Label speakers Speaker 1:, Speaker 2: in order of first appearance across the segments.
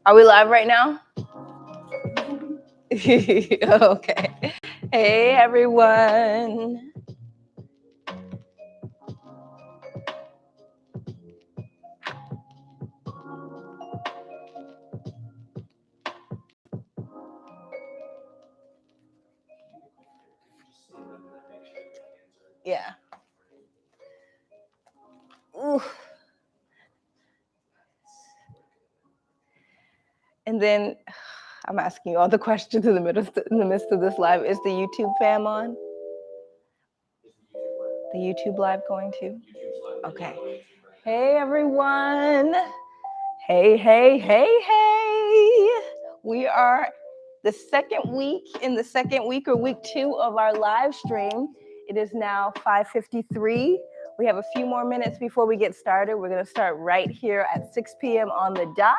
Speaker 1: Are we live right now? Okay. Hey, everyone. Yeah. Ooh. And then I'm asking you all the questions in the midst of this live. Is the YouTube fam on? The YouTube live going too? Okay. Hey, everyone. Hey, hey, hey, hey. We are the second week or week 2 of our live stream. It is now 5:53. We have a few more minutes before we get started. We're going to start right here at 6 p.m. on the dot.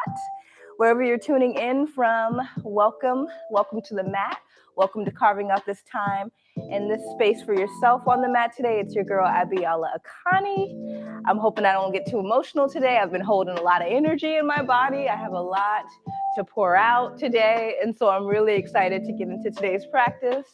Speaker 1: Wherever you're tuning in from, welcome to the mat. Welcome to carving out this time and this space for yourself on the mat today. It's your girl, Abiola Akani. I'm hoping I don't get too emotional today. I've been holding a lot of energy in my body. I have a lot to pour out today, and so I'm really excited to get into today's practice.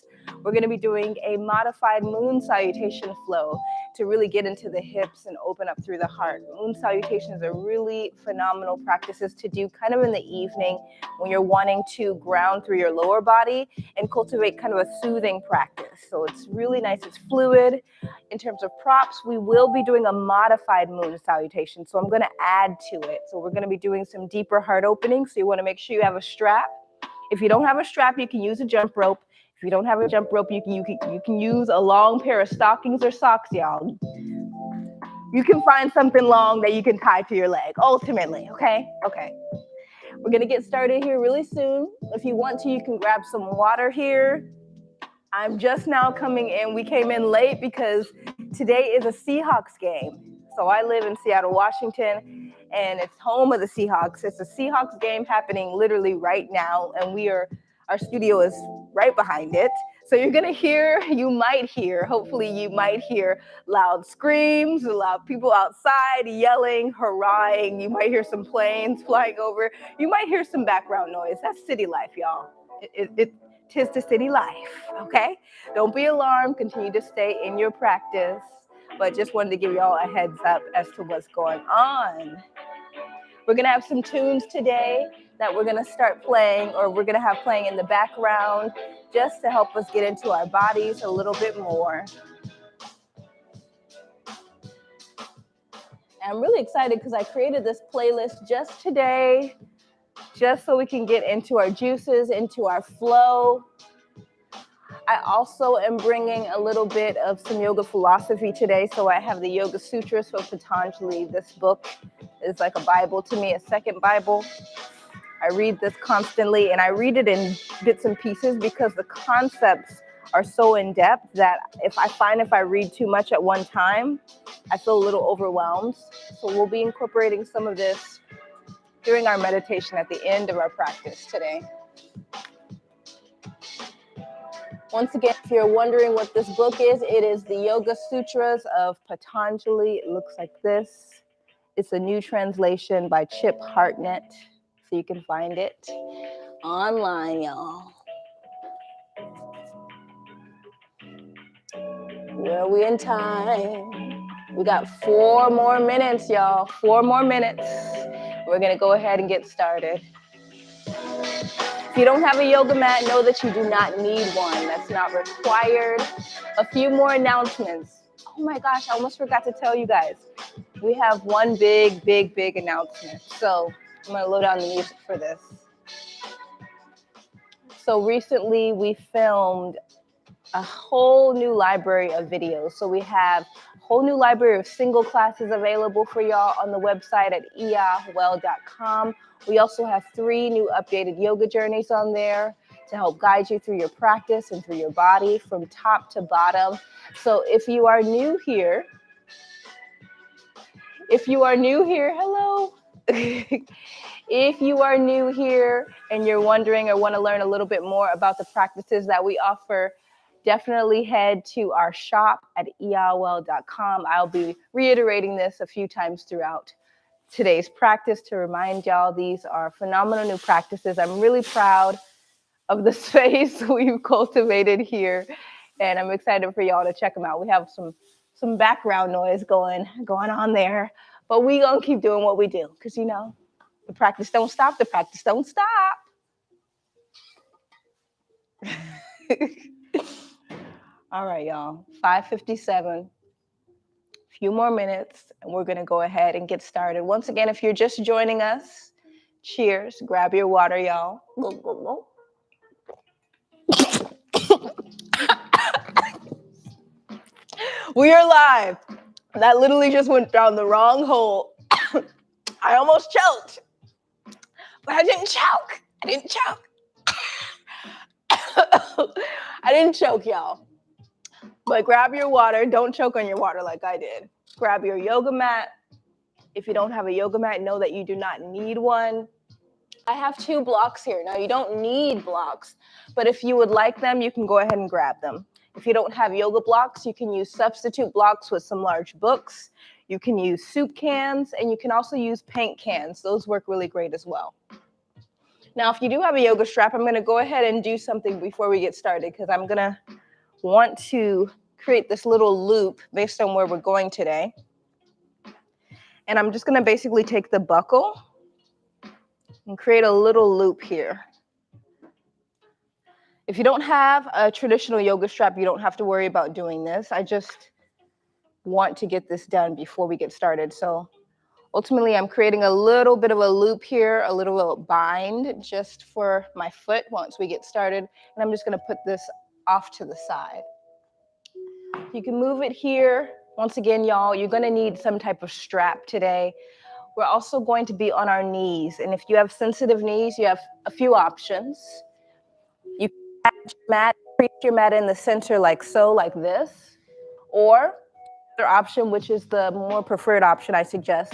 Speaker 1: We're going to be doing a modified moon salutation flow to really get into the hips and open up through the heart. Moon salutations are really phenomenal practices to do kind of in the evening when you're wanting to ground through your lower body and cultivate kind of a soothing practice. So it's really nice. It's fluid. In terms of props, we will be doing a modified moon salutation. So I'm going to add to it. So we're going to be doing some deeper heart openings. So you want to make sure you have a strap. If you don't have a strap, you can use a jump rope. If you don't have a jump rope, you can use a long pair of stockings or socks, y'all. You can find something long that you can tie to your leg, ultimately, okay? Okay. We're going to get started here really soon. If you want to, you can grab some water here. I'm just now coming in. We came in late because today is a Seahawks game. So I live in Seattle, Washington, and it's home of the Seahawks. It's a Seahawks game happening literally right now, and our studio is right behind it. So you might hear loud screams, loud people outside yelling, hurrahing. You might hear some planes flying over. You might hear some background noise. That's city life, y'all. Tis the city life, okay? Don't be alarmed. Continue to stay in your practice. But just wanted to give y'all a heads up as to what's going on. We're going to have some tunes today that we're going to start playing, or we're going to have playing in the background just to help us get into our bodies a little bit more. And I'm really excited because I created this playlist just today, just so we can get into our juices, into our flow. I also am bringing a little bit of some yoga philosophy today. So I have the Yoga Sutras from Patanjali. This book is like a Bible to me, a second Bible. I read this constantly, and I read it in bits and pieces because the concepts are so in depth that if I read too much at one time, I feel a little overwhelmed. So we'll be incorporating some of this during our meditation at the end of our practice today. Once again, if you're wondering what this book is, it is the Yoga Sutras of Patanjali. It looks like this. It's a new translation by Chip Hartnett, so you can find it online, y'all. Where are we in time? We got 4 more minutes, y'all. 4 more minutes. We're going to go ahead and get started. If you don't have a yoga mat, know that you do not need one. That's not required. A few more announcements. Oh my gosh, I almost forgot to tell you guys. We have one big announcement. So I'm going to load down the music for this. So recently we filmed a whole new library of videos. So we have a whole new library of single classes available for y'all on the website at iawell.com. We also have 3 new updated yoga journeys on there to help guide you through your practice and through your body from top to bottom. So if you are new here, hello. If you are new here and you're wondering or want to learn a little bit more about the practices that we offer, definitely head to our shop at iawell.com. I'll be reiterating this a few times throughout today's practice to remind y'all these are phenomenal new practices. I'm really proud of the space we've cultivated here, and I'm excited for y'all to check them out. We have some background noise going on there, but we gonna keep doing what we do, because the practice don't stop. The practice don't stop. All right, y'all. 5:57. Few more minutes, and we're going to go ahead and get started. Once again, if you're just joining us, cheers. Grab your water, y'all. We are live. That literally just went down the wrong hole. I almost choked, but I didn't choke. I didn't choke, y'all. But grab your water. Don't choke on your water like I did. Grab your yoga mat. If you don't have a yoga mat, know that you do not need one. I have 2 blocks here. Now, you don't need blocks, but if you would like them, you can go ahead and grab them. If you don't have yoga blocks, you can use substitute blocks with some large books. You can use soup cans, and you can also use paint cans. Those work really great as well. Now, if you do have a yoga strap, I'm going to go ahead and do something before we get started, because I'm going to want to create this little loop based on where we're going today. And I'm just going to basically take the buckle and create a little loop here. If you don't have a traditional yoga strap, you don't have to worry about doing this. I just want to get this done before we get started. So ultimately, I'm creating a little bit of a loop here, a little bind just for my foot once we get started. And I'm just going to put this off to the side. You can move it here. Once again, y'all, you're going to need some type of strap today. We're also going to be on our knees. And if you have sensitive knees, you have a few options. You can create your mat in the center like so, like this. Or other option, which is the more preferred option I suggest,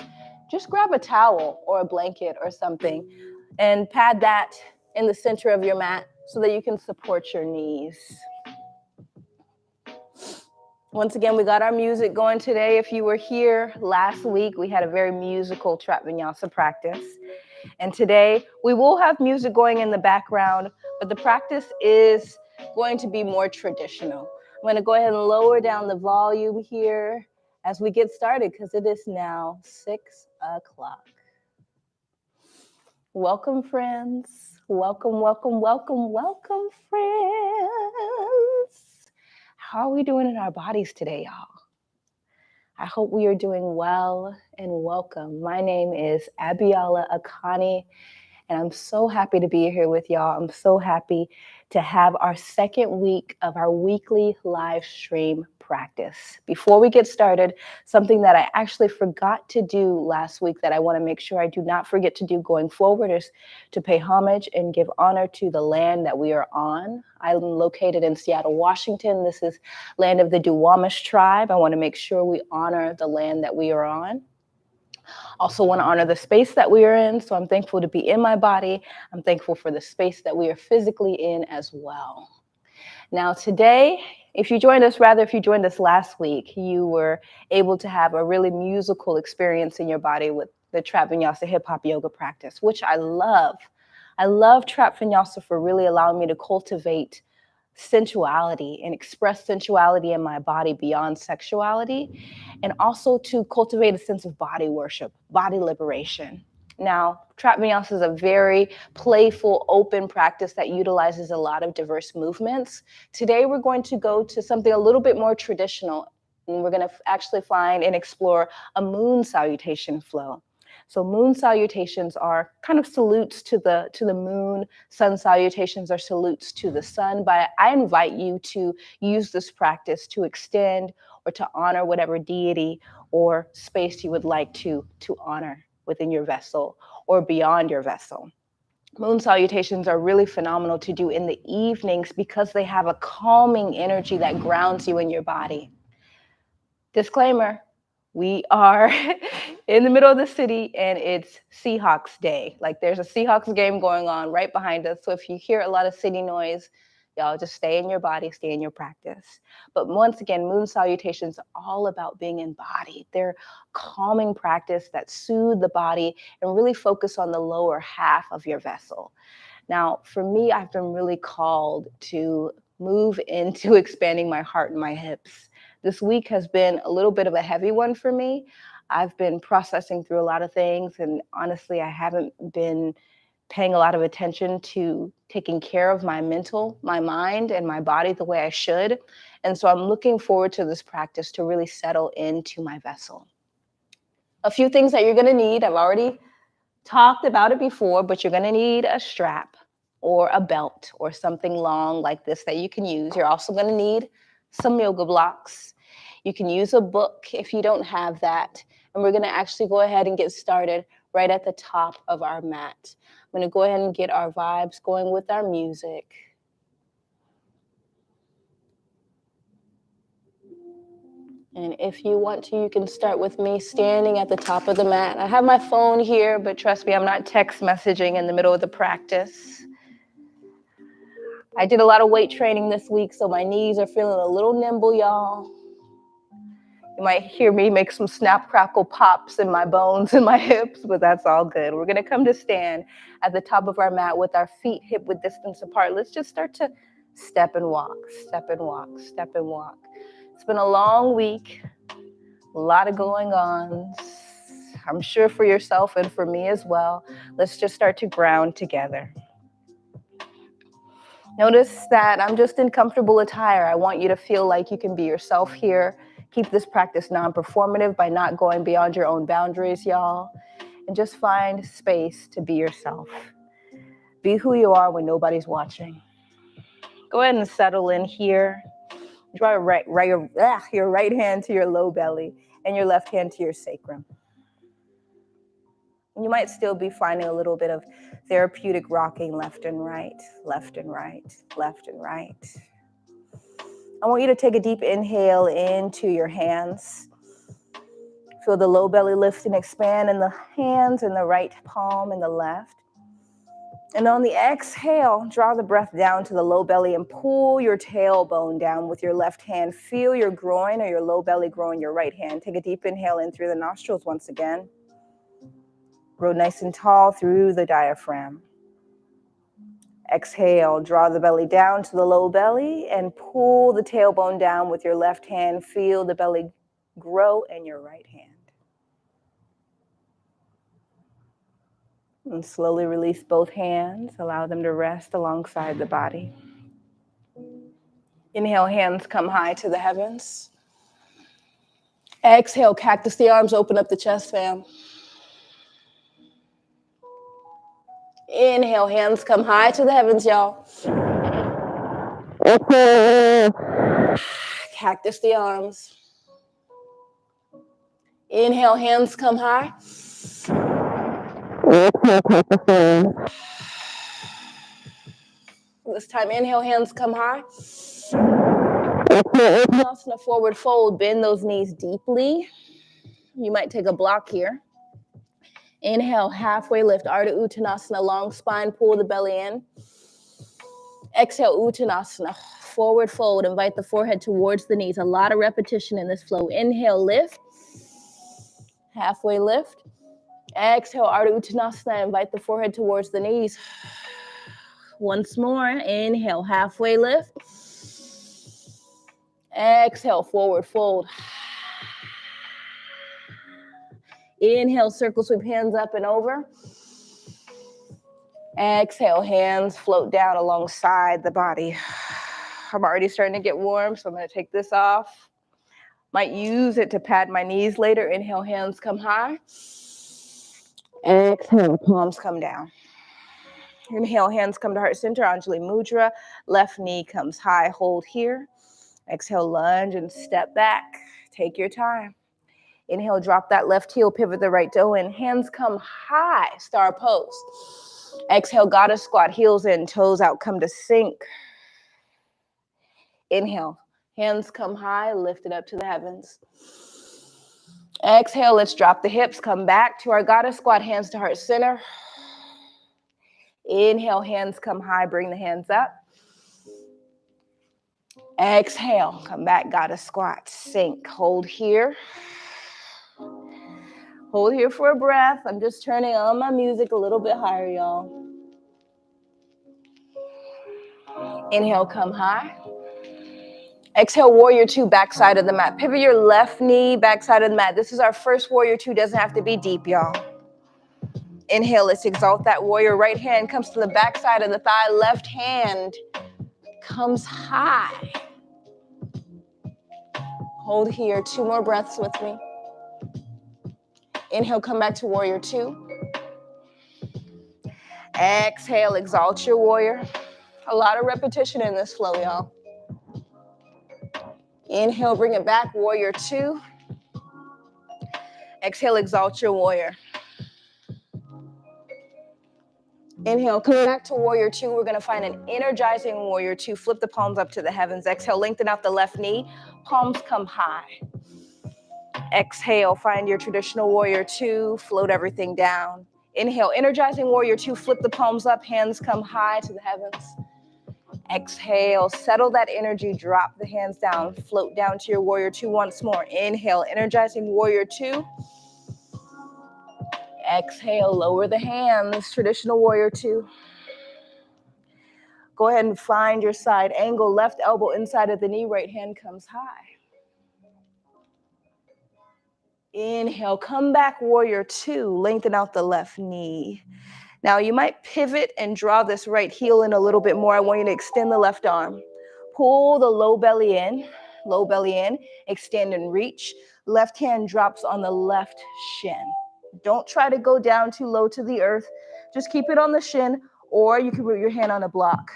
Speaker 1: just grab a towel or a blanket or something and pad that in the center of your mat so that you can support your knees. Once again, we got our music going today. If you were here last week, we had a very musical trap vinyasa practice. And today, we will have music going in the background, but the practice is going to be more traditional. I'm going to go ahead and lower down the volume here as we get started, because it is now 6 o'clock. Welcome, friends. Welcome, welcome, welcome, welcome, friends. How are we doing in our bodies today, y'all? I hope we are doing well and welcome. My name is Abiola Akani, and I'm so happy to be here with y'all. I'm so happy to have our second week of our weekly live stream practice. Before we get started, something that I actually forgot to do last week that I want to make sure I do not forget to do going forward is to pay homage and give honor to the land that we are on. I'm located in Seattle, Washington. This is land of the Duwamish tribe. I want to make sure we honor the land that we are on. Also want to honor the space that we are in. So I'm thankful to be in my body. I'm thankful for the space that we are physically in as well. Now today, if you joined us last week, you were able to have a really musical experience in your body with the Trap Vinyasa hip hop yoga practice, which I love. I love Trap Vinyasa for really allowing me to cultivate sensuality and express sensuality in my body beyond sexuality, and also to cultivate a sense of body worship, body liberation. Now, Trap Vinyasa is a very playful, open practice that utilizes a lot of diverse movements. Today, we're going to go to something a little bit more traditional, and we're going to actually find and explore a moon salutation flow. So moon salutations are kind of salutes to the moon. Sun salutations are salutes to the sun. But I invite you to use this practice to extend or to honor whatever deity or space you would like to honor within your vessel or beyond your vessel. Moon salutations are really phenomenal to do in the evenings because they have a calming energy that grounds you in your body. Disclaimer. We are in the middle of the city and it's Seahawks Day. Like there's a Seahawks game going on right behind us. So if you hear a lot of city noise, Y'all just stay in your body, stay in your practice. But once again, moon salutations are all about being embodied. They're calming practice that soothe the body and really focus on the lower half of your vessel. Now, for me, I've been really called to move into expanding my heart and my hips. This week has been a little bit of a heavy one for me. I've been processing through a lot of things, and honestly, I haven't been paying a lot of attention to taking care of my mental, my mind, and my body the way I should. And so I'm looking forward to this practice to really settle into my vessel. A few things that you're gonna need, I've already talked about it before, but you're gonna need a strap or a belt or something long like this that you can use. You're also gonna need some yoga blocks. You can use a book if you don't have that. And we're gonna actually go ahead and get started right at the top of our mat. I'm gonna go ahead and get our vibes going with our music. And if you want to, you can start with me standing at the top of the mat. I have my phone here, but trust me, I'm not text messaging in the middle of the practice. I did a lot of weight training this week, so my knees are feeling a little nimble, y'all. You might hear me make some snap, crackle, pops in my bones and my hips, but that's all good. We're gonna come to stand at the top of our mat with our feet hip-width distance apart. Let's just start to step and walk, step and walk, step and walk. It's been a long week, a lot of going on. I'm sure for yourself and for me as well. Let's just start to ground together. Notice that I'm just in comfortable attire. I want you to feel like you can be yourself here. Keep this practice non-performative by not going beyond your own boundaries, y'all. And just find space to be yourself. Be who you are when nobody's watching. Go ahead and settle in here. Draw your right hand to your low belly and your left hand to your sacrum. You might still be finding a little bit of therapeutic rocking left and right, left and right, left and right. I want you to take a deep inhale into your hands. Feel the low belly lift and expand in the hands and the right palm and the left. And on the exhale, draw the breath down to the low belly and pull your tailbone down with your left hand. Feel your groin or your low belly grow in your right hand. Take a deep inhale in through the nostrils once again. Grow nice and tall through the diaphragm. Exhale, draw the belly down to the low belly and pull the tailbone down with your left hand. Feel the belly grow in your right hand. And slowly release both hands. Allow them to rest alongside the body. Inhale, hands come high to the heavens. Exhale, cactus the arms, open up the chest, fam. Inhale, hands come high to the heavens, y'all. Cactus the arms. Inhale, hands come high. This time, inhale, hands come high. Uttanasana, forward fold, bend those knees deeply. You might take a block here. Inhale, halfway lift, Ardha Uttanasana, long spine, pull the belly in. Exhale, Uttanasana, forward fold, invite the forehead towards the knees. A lot of repetition in this flow. Inhale, lift. Halfway lift. Exhale, Ardha Uttanasana, invite the forehead towards the knees. Once more, inhale, halfway lift. Exhale, forward fold. Inhale, circle sweep, hands up and over. Exhale, hands float down alongside the body. I'm already starting to get warm, so I'm going to take this off. Might use it to pad my knees later. Inhale, hands come high. Exhale, palms come down. Inhale, hands come to heart center, Anjali Mudra. Left knee comes high, hold here. Exhale, lunge and step back. Take your time. Inhale, drop that left heel, pivot the right toe in. Hands come high, star pose. Exhale, goddess squat, heels in, toes out, come to sink. Inhale, hands come high, lift it up to the heavens. Exhale, let's drop the hips, come back to our goddess squat, hands to heart center. Inhale, hands come high, bring the hands up. Exhale, come back, goddess squat, sink, hold here. Hold here for a breath. I'm just turning on my music a little bit higher, y'all. Inhale, come high. Exhale, warrior two, backside of the mat. Pivot your left knee, backside of the mat. This is our first warrior two. Doesn't have to be deep, y'all. Inhale, let's exalt that warrior. Right hand comes to the backside of the thigh. Left hand comes high. Hold here. 2 more breaths with me. Inhale, come back to warrior two. Exhale, exalt your warrior. A lot of repetition in this flow, y'all. Inhale, bring it back, warrior two. Exhale, exalt your warrior. Inhale, come back to warrior two. We're going to find an energizing warrior two. Flip the palms up to the heavens. Exhale, lengthen out the left knee. Palms come high. Exhale, find your traditional warrior two. Float everything down. Inhale, energizing warrior two. Flip the palms up. Hands come high to the heavens. Exhale, settle that energy. Drop the hands down. Float down to your warrior two once more. Inhale, energizing warrior two. Exhale, lower the hands. Traditional warrior two. Go ahead and find your side angle. Left elbow inside of the knee. Right hand comes high. Inhale, come back, warrior two. Lengthen out the left knee. Now you might pivot and draw this right heel in a little bit more. I want you to extend the left arm. Pull the low belly in, extend and reach. Left hand drops on the left shin. Don't try to go down too low to the earth. Just keep it on the shin, or you can put your hand on a block.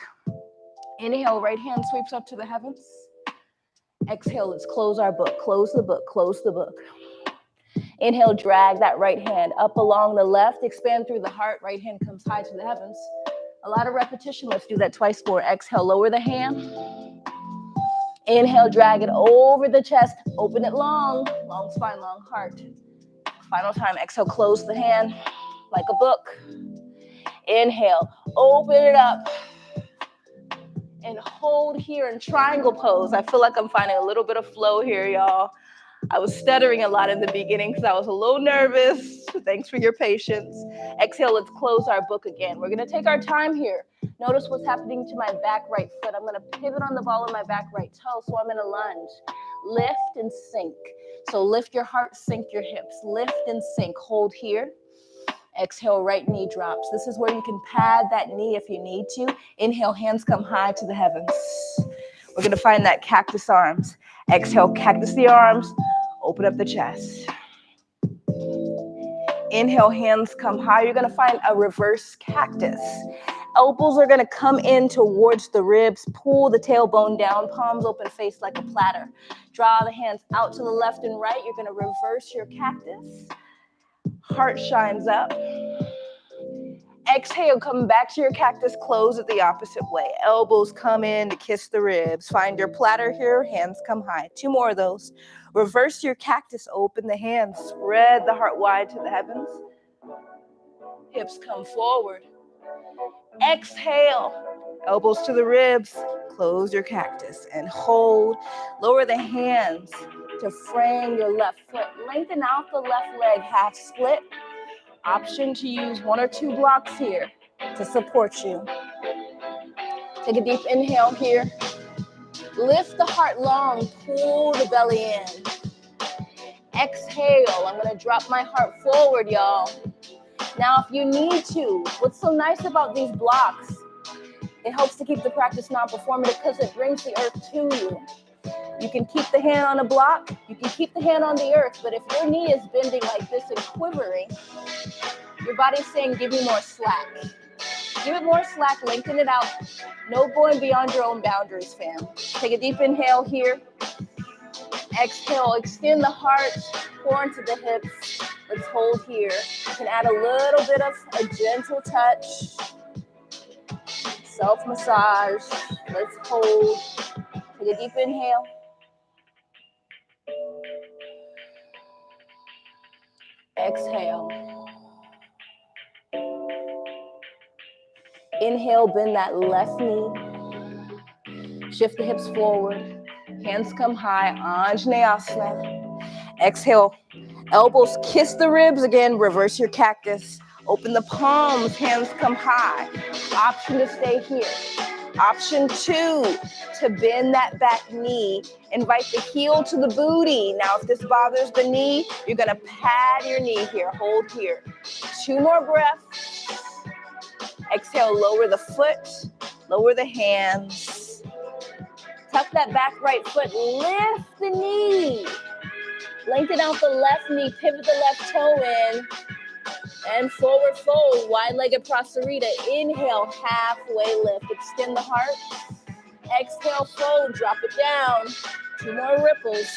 Speaker 1: Inhale, right hand sweeps up to the heavens. Exhale, let's close our book. Close the book, close the book. Inhale, drag that right hand up along the left, expand through the heart. Right hand comes high to the heavens. A lot of repetition. Let's do that twice more. Exhale, lower the hand. Inhale, drag it over the chest. Open it long. Long spine, long heart. Final time. Exhale, close the hand like a book. Inhale, open it up. And hold here in triangle pose. I feel like I'm finding a little bit of flow here, y'all. I was stuttering a lot in the beginning because I was a little nervous. Thanks for your patience. Exhale, let's close our book again. We're going to take our time here. Notice what's happening to my back right foot. I'm going to pivot on the ball of my back right toe, so I'm in a lunge. Lift and sink. So lift your heart, sink your hips. Lift and sink. Hold here. Exhale, right knee drops. This is where you can pad that knee if you need to. Inhale, hands come high to the heavens. We're going to find that cactus arms. Exhale, cactus the arms. Open up the chest. Inhale, hands come high. You're going to find a reverse cactus. Elbows are going to come in towards the ribs. Pull the tailbone down. Palms open, face like a platter. Draw the hands out to the left and right. You're going to reverse your cactus. Heart shines up. Exhale, come back to your cactus, close it the opposite way. Elbows come in to kiss the ribs. Find your platter here, hands come high. 2 more of those. Reverse your cactus, open the hands, spread the heart wide to the heavens. Hips come forward. Exhale, elbows to the ribs, close your cactus and hold. Lower the hands to frame your left foot. Lengthen out the left leg, half split. Option to use 1 or 2 blocks here to support you. Take a deep inhale here. Lift the heart long, pull the belly in. Exhale, I'm going to drop my heart forward, y'all. Now, if you need to, what's so nice about these blocks, it helps to keep the practice non-performative because it brings the earth to you. You can keep the hand on a block, you can keep the hand on the earth, but if your knee is bending like this and quivering, your body's saying, give me more slack. Give it more slack, lengthen it out. No going beyond your own boundaries, fam. Take a deep inhale here. Exhale, extend the heart, pour into the hips. Let's hold here. You can add a little bit of a gentle touch. Self-massage. Let's hold. Take a deep inhale. Exhale. Inhale, bend that left knee. Shift the hips forward. Hands come high, Anjaneyasana. Exhale, elbows kiss the ribs again, reverse your cactus. Open the palms, hands come high. Option to stay here. Option 2, to bend that back knee. Invite the heel to the booty. Now, if this bothers the knee, you're gonna pad your knee here, hold here. 2 more breaths. Exhale, lower the foot, lower the hands. Tuck that back right foot, lift the knee. Lengthen out the left knee, pivot the left toe in. And forward fold, wide-legged Prasarita. Inhale, halfway lift. Extend the heart. Exhale, fold, drop it down. 2 more ripples.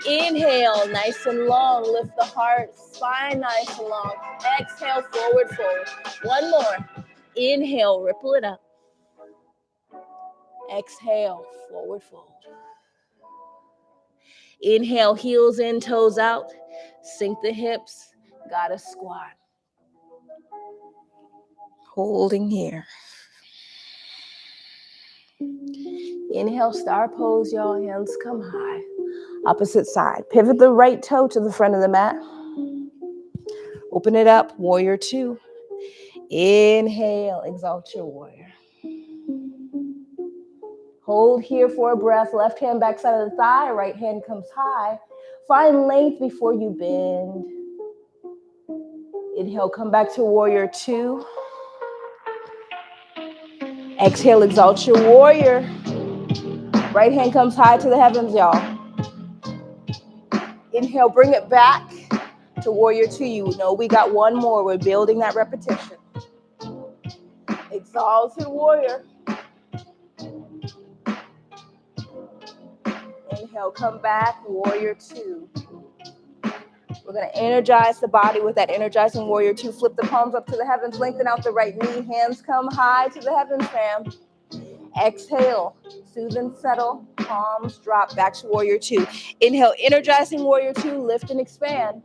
Speaker 1: Inhale, nice and long. Lift the heart, spine nice and long. Exhale, forward fold. 1 more. Inhale, ripple it up. Exhale, forward fold. Inhale, heels in, toes out. Sink the hips. Goddess squat. Holding here. Inhale, star pose, y'all. Hands come high. Opposite side. Pivot the right toe to the front of the mat. Open it up, warrior 2. Inhale, exalt your warrior. Hold here for a breath. Left hand backside of the thigh, right hand comes high. Find length before you bend. Inhale, come back to warrior 2. Exhale, exalt your warrior. Right hand comes high to the heavens, y'all. Inhale, bring it back to warrior 2. You know we got 1 more. We're building that repetition. Exalted warrior. Inhale, come back, warrior 2. We're going to energize the body with that energizing warrior 2. Flip the palms up to the heavens. Lengthen out the right knee. Hands come high to the heavens, fam. Exhale, soothe and settle. Palms drop back to warrior 2. Inhale, energizing warrior 2. Lift and expand.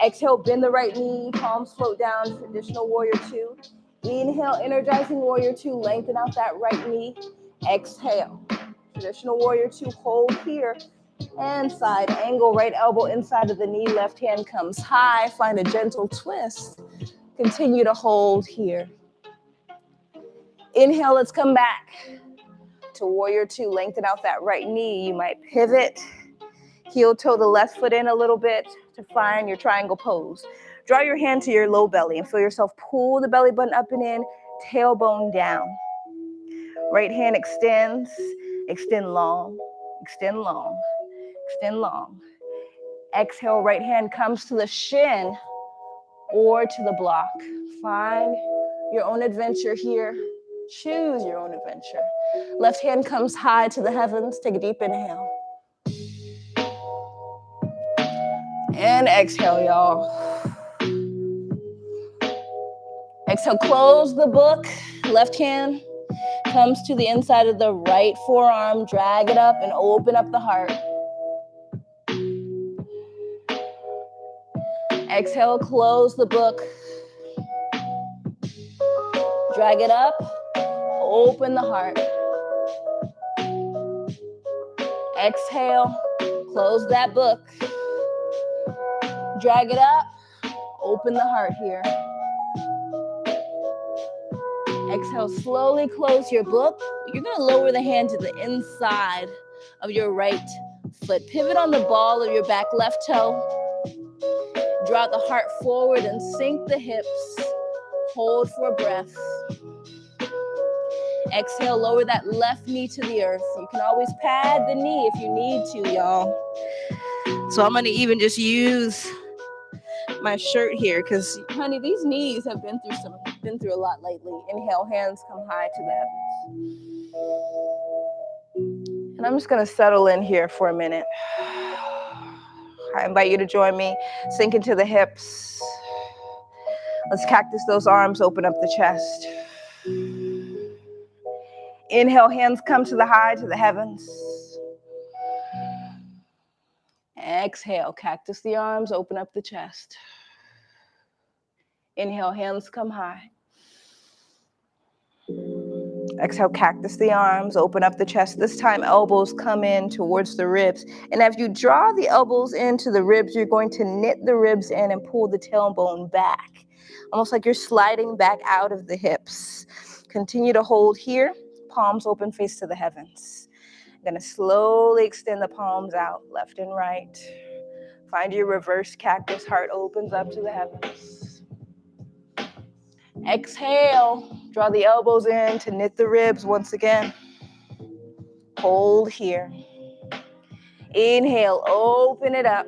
Speaker 1: Exhale, bend the right knee. Palms float down. Traditional warrior 2. Inhale, energizing warrior 2. Lengthen out that right knee. Exhale. Traditional warrior 2, hold here. And side angle, right elbow inside of the knee, left hand comes high. Find a gentle twist. Continue to hold here. Inhale, let's come back to warrior 2. Lengthen out that right knee. You might pivot. Heel toe the left foot in a little bit to find your triangle pose. Draw your hand to your low belly and feel yourself pull the belly button up and in, tailbone down. Right hand extends, extend long, extend long, extend long. Exhale, right hand comes to the shin or to the block. Find your own adventure here. Choose your own adventure. Left hand comes high to the heavens. Take a deep inhale. And exhale, y'all. Exhale, close the book. Left hand comes to the inside of the right forearm. Drag it up and open up the heart. Exhale, close the book. Drag it up, open the heart. Exhale, close that book. Drag it up, open the heart here. Exhale, slowly close your book. You're gonna lower the hand to the inside of your right foot. Pivot on the ball of your back left toe. Draw the heart forward and sink the hips. Hold for a breath. Exhale, lower that left knee to the earth. You can always pad the knee if you need to, y'all. So I'm gonna even just use my shirt here because, honey, these knees have been through a lot lately. Inhale, hands come high to the heavens. And I'm just gonna settle in here for a minute. I invite you to join me. Sink into the hips. Let's cactus those arms, open up the chest. Inhale, hands come to the high, to the heavens. Exhale, cactus the arms, open up the chest. Inhale, hands come high. Exhale, cactus the arms, open up the chest. This time, elbows come in towards the ribs. And as you draw the elbows into the ribs, you're going to knit the ribs in and pull the tailbone back, almost like you're sliding back out of the hips. Continue to hold here, palms open, face to the heavens. I'm going to slowly extend the palms out, left and right. Find your reverse cactus, heart opens up to the heavens. Exhale, draw the elbows in to knit the ribs once again. Hold here. Inhale, open it up.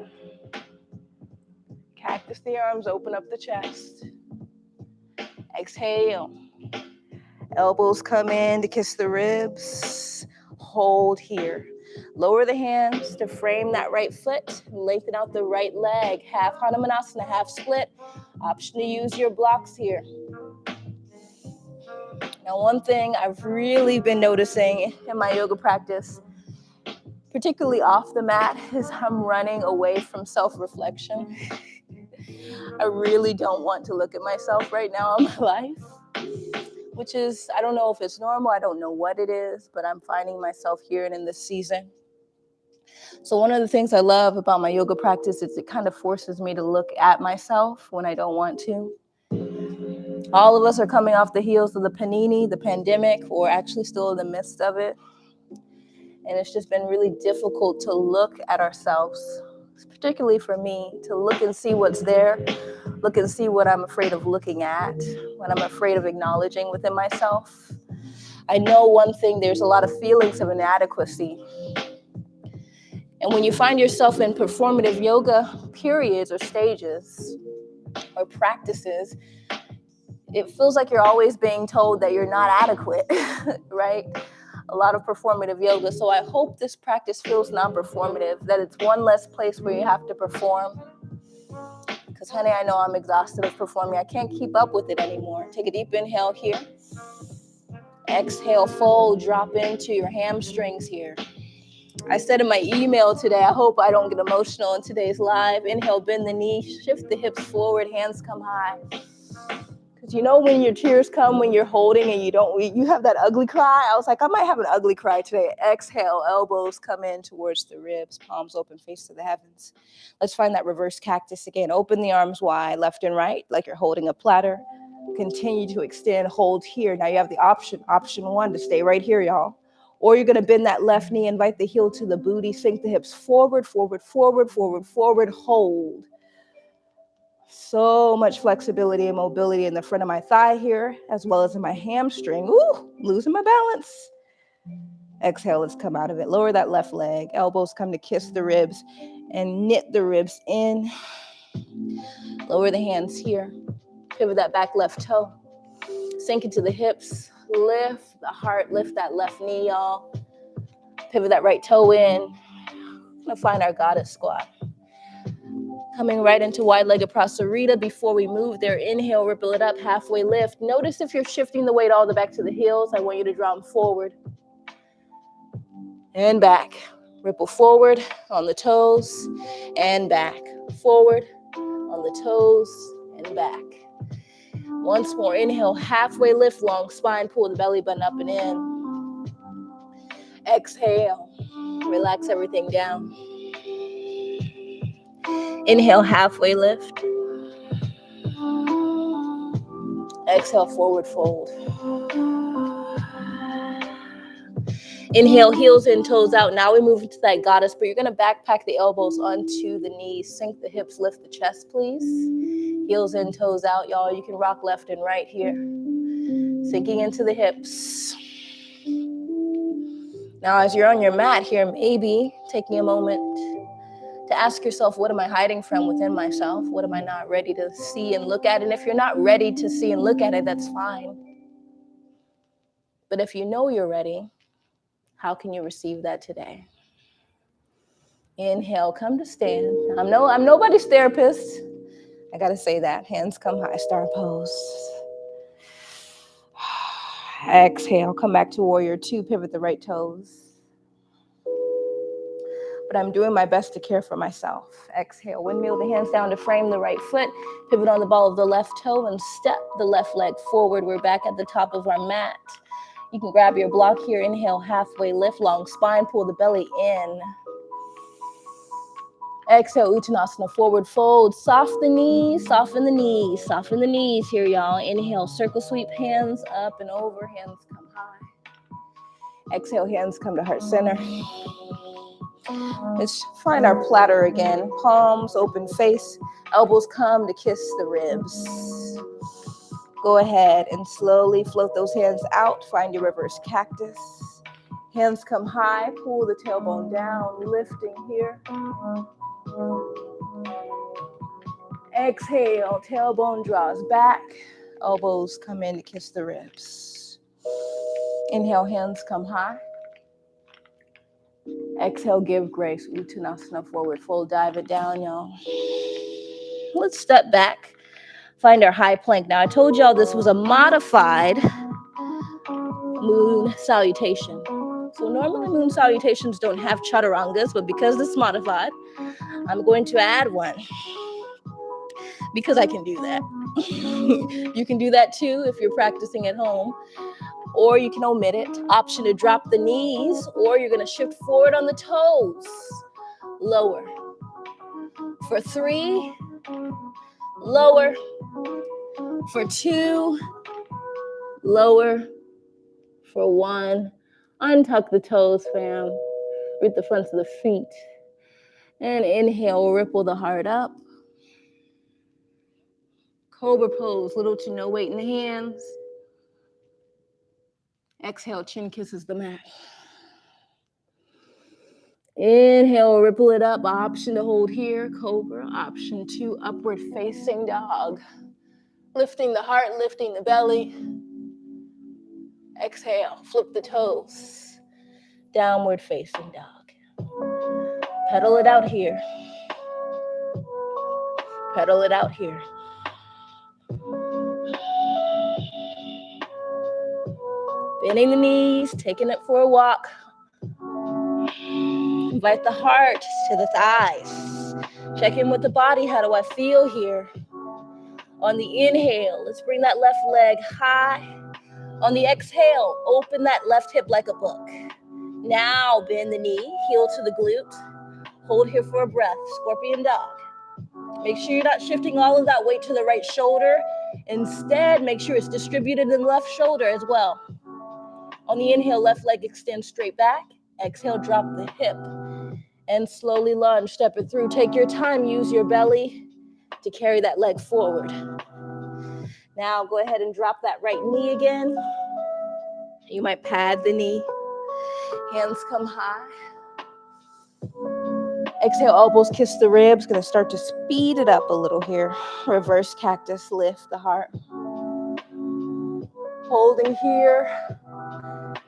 Speaker 1: Cactus the arms, open up the chest. Exhale. Elbows come in to kiss the ribs. Hold here. Lower the hands to frame that right foot. Lengthen out the right leg. Half Hanumanasana, half split. Option to use your blocks here. Now, one thing I've really been noticing in my yoga practice, particularly off the mat, is I'm running away from self-reflection. I really don't want to look at myself right now in my life, which is, I don't know if it's normal, I don't know what it is, but I'm finding myself here and in this season. So one of the things I love about my yoga practice is it kind of forces me to look at myself when I don't want to. All of us are coming off the heels of the panini, the pandemic, or actually still in the midst of it. And it's just been really difficult to look at ourselves, particularly for me, to look and see what's there, look and see what I'm afraid of looking at, what I'm afraid of acknowledging within myself. I know one thing, there's a lot of feelings of inadequacy. And when you find yourself in performative yoga periods or stages or practices, it feels like you're always being told that you're not adequate, right? A lot of performative yoga. So I hope this practice feels non-performative, that it's one less place where you have to perform. Because, honey, I know I'm exhausted of performing. I can't keep up with it anymore. Take a deep inhale here. Exhale, fold, drop into your hamstrings here. I said in my email today, I hope I don't get emotional in today's live. Inhale, bend the knee, shift the hips forward, hands come high. Because you know when your tears come when you're holding and you have that ugly cry? I was like, I might have an ugly cry today. Exhale, elbows come in towards the ribs, palms open, face to the heavens. Let's find that reverse cactus again. Open the arms wide, left and right, like you're holding a platter. Continue to extend, hold here. Now you have the option one, to stay right here, y'all. Or you're going to bend that left knee, invite the heel to the booty, sink the hips forward, forward, forward, forward, forward, hold. So much flexibility and mobility in the front of my thigh here, as well as in my hamstring. Ooh, losing my balance. Exhale, let's come out of it. Lower that left leg. Elbows come to kiss the ribs and knit the ribs in. Lower the hands here. Pivot that back left toe. Sink into the hips. Lift the heart. Lift that left knee, y'all. Pivot that right toe in. We're gonna find our goddess squat. Coming right into wide-legged prasarita. Before we move there, inhale, ripple it up, halfway lift. Notice if you're shifting the weight all the way back to the heels. I want you to draw them forward and back. Ripple forward on the toes and back. Forward on the toes and back. Once more, inhale, halfway lift, long spine, pull the belly button up and in. Exhale, relax everything down. Inhale, halfway lift. Exhale, forward fold. Inhale, heels in, toes out. Now we move into that goddess, but you're going to backpack the elbows onto the knees. Sink the hips, lift the chest, please. Heels in, toes out, y'all. You can rock left and right here. Sinking into the hips. Now, as you're on your mat here, maybe taking a moment to ask yourself, what am I hiding from within myself? What am I not ready to see and look at? And if you're not ready to see and look at it, that's fine. But if you know you're ready, how can you receive that today? Inhale, come to stand. I'm nobody's therapist. I gotta say that. Hands come high, star pose. Exhale, come back to warrior two, pivot the right toes. But I'm doing my best to care for myself. Exhale, windmill the hands down to frame the right foot, pivot on the ball of the left toe and step the left leg forward. We're back at the top of our mat. You can grab your block here. Inhale, halfway lift, long spine, pull the belly in. Exhale, Uttanasana, forward fold. Soften the knees, soften the knees, soften the knees here, y'all. Inhale, circle sweep, hands up and over, hands come high. Exhale, hands come to heart center. Let's find our platter again. Palms, open face, elbows come to kiss the ribs. Go ahead and slowly float those hands out. Find your reverse cactus. Hands come high, pull the tailbone down, lifting here. Exhale, tailbone draws back. Elbows come in to kiss the ribs. Inhale, hands come high. Exhale, give grace. Uttanasana, forward fold, dive it down, y'all. Let's step back, find our high plank. Now, I told y'all this was a modified moon salutation. So normally moon salutations don't have chaturangas, but because this is modified, I'm going to add one because I can do that. You can do that too if you're practicing at home, or you can omit it. Option to drop the knees, or you're going to shift forward on the toes. Lower. For 3, lower. For 2, lower. For 1, untuck the toes, fam. Root the fronts of the feet. And inhale, ripple the heart up. Cobra pose, little to no weight in the hands. Exhale, chin kisses the mat. Inhale, ripple it up. Option to hold here, cobra. Option 2, upward facing dog. Lifting the heart, lifting the belly. Exhale, flip the toes. Downward facing dog. Pedal it out here. Pedal it out here. Bending the knees, taking it for a walk. Invite the heart to the thighs. Check in with the body. How do I feel here? On the inhale, let's bring that left leg high. On the exhale, open that left hip like a book. Now bend the knee, heel to the glute. Hold here for a breath, scorpion dog. Make sure you're not shifting all of that weight to the right shoulder. Instead, make sure it's distributed in the left shoulder as well. On the inhale, left leg extends straight back. Exhale, drop the hip. And slowly lunge, step it through. Take your time, use your belly to carry that leg forward. Now go ahead and drop that right knee again. You might pad the knee. Hands come high. Exhale, elbows kiss the ribs. Gonna start to speed it up a little here. Reverse cactus, lift the heart. Holding here.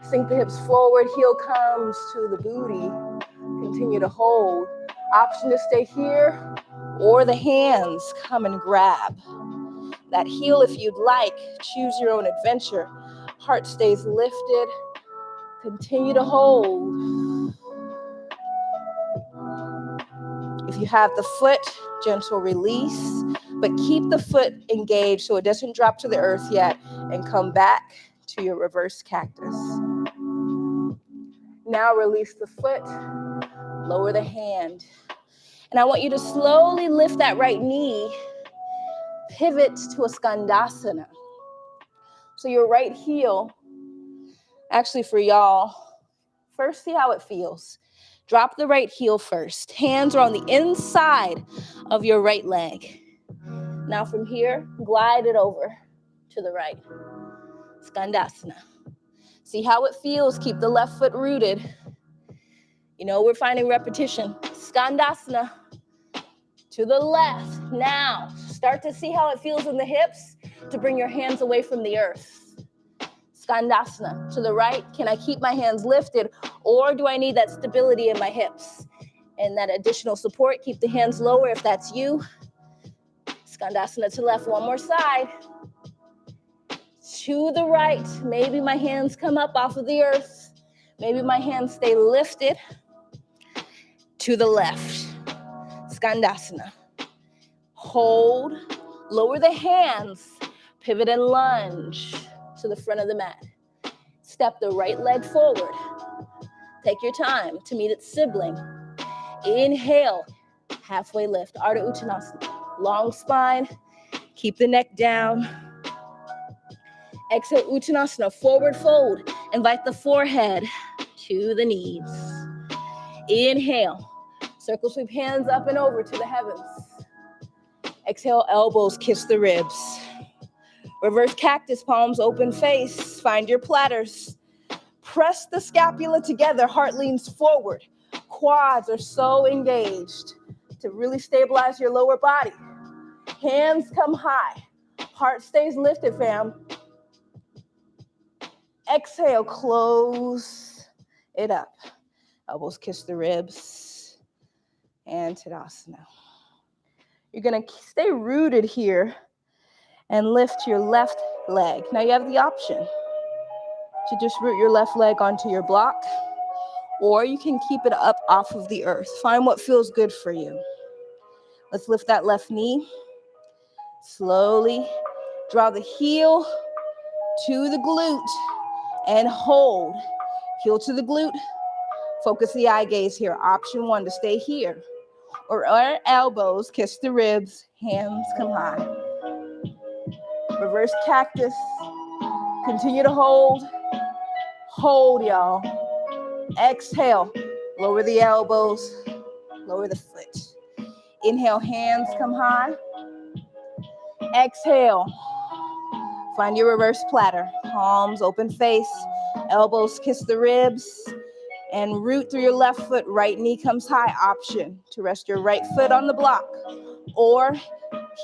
Speaker 1: Sink the hips forward, heel comes to the booty. Continue to hold. Option to stay here, or the hands come and grab that heel if you'd like. Choose your own adventure. Heart stays lifted. Continue to hold. If you have the foot, gentle release, but keep the foot engaged so it doesn't drop to the earth yet, and come back to your reverse cactus. Now release the foot, lower the hand. And I want you to slowly lift that right knee, pivot to a skandasana. So your right heel, actually for y'all, first see how it feels. Drop the right heel first. Hands are on the inside of your right leg. Now from here, glide it over to the right. Skandasana. See how it feels. Keep the left foot rooted. You know, we're finding repetition. Skandasana. To the left. Now, start to see how it feels in the hips to bring your hands away from the earth. Skandasana. To the right. Can I keep my hands lifted, or do I need that stability in my hips and that additional support? Keep the hands lower if that's you. Skandasana to left. One more side. To the right. Maybe my hands come up off of the earth. Maybe my hands stay lifted. To the left. Skandasana. Hold. Lower the hands. Pivot and lunge to the front of the mat. It's Step the right leg forward. Take your time to meet its sibling. Inhale, halfway lift, Ardha Uttanasana. Long spine, keep the neck down. Exhale, Uttanasana, forward fold. Invite the forehead to the knees. Inhale, circle sweep hands up and over to the heavens. Exhale, elbows kiss the ribs. Reverse cactus, palms open face. Find your platters. Press the scapula together, heart leans forward. Quads are so engaged to really stabilize your lower body. Hands come high. Heart stays lifted, fam. Exhale, close it up. Elbows kiss the ribs. And Tadasana. You're going to stay rooted here and lift your left leg. Now you have the option to just root your left leg onto your block, or you can keep it up off of the earth. Find what feels good for you. Let's lift that left knee. Slowly draw the heel to the glute and hold. Heel to the glute. Focus the eye gaze here. Option one, to stay here. Or our elbows kiss the ribs, hands come high. Reverse cactus. Continue to hold. Hold, y'all. Exhale. Lower the elbows. Lower the foot. Inhale, hands come high. Exhale. Find your reverse platter. Palms open face. Elbows kiss the ribs. And root through your left foot. Right knee comes high. Option to rest your right foot on the block. Or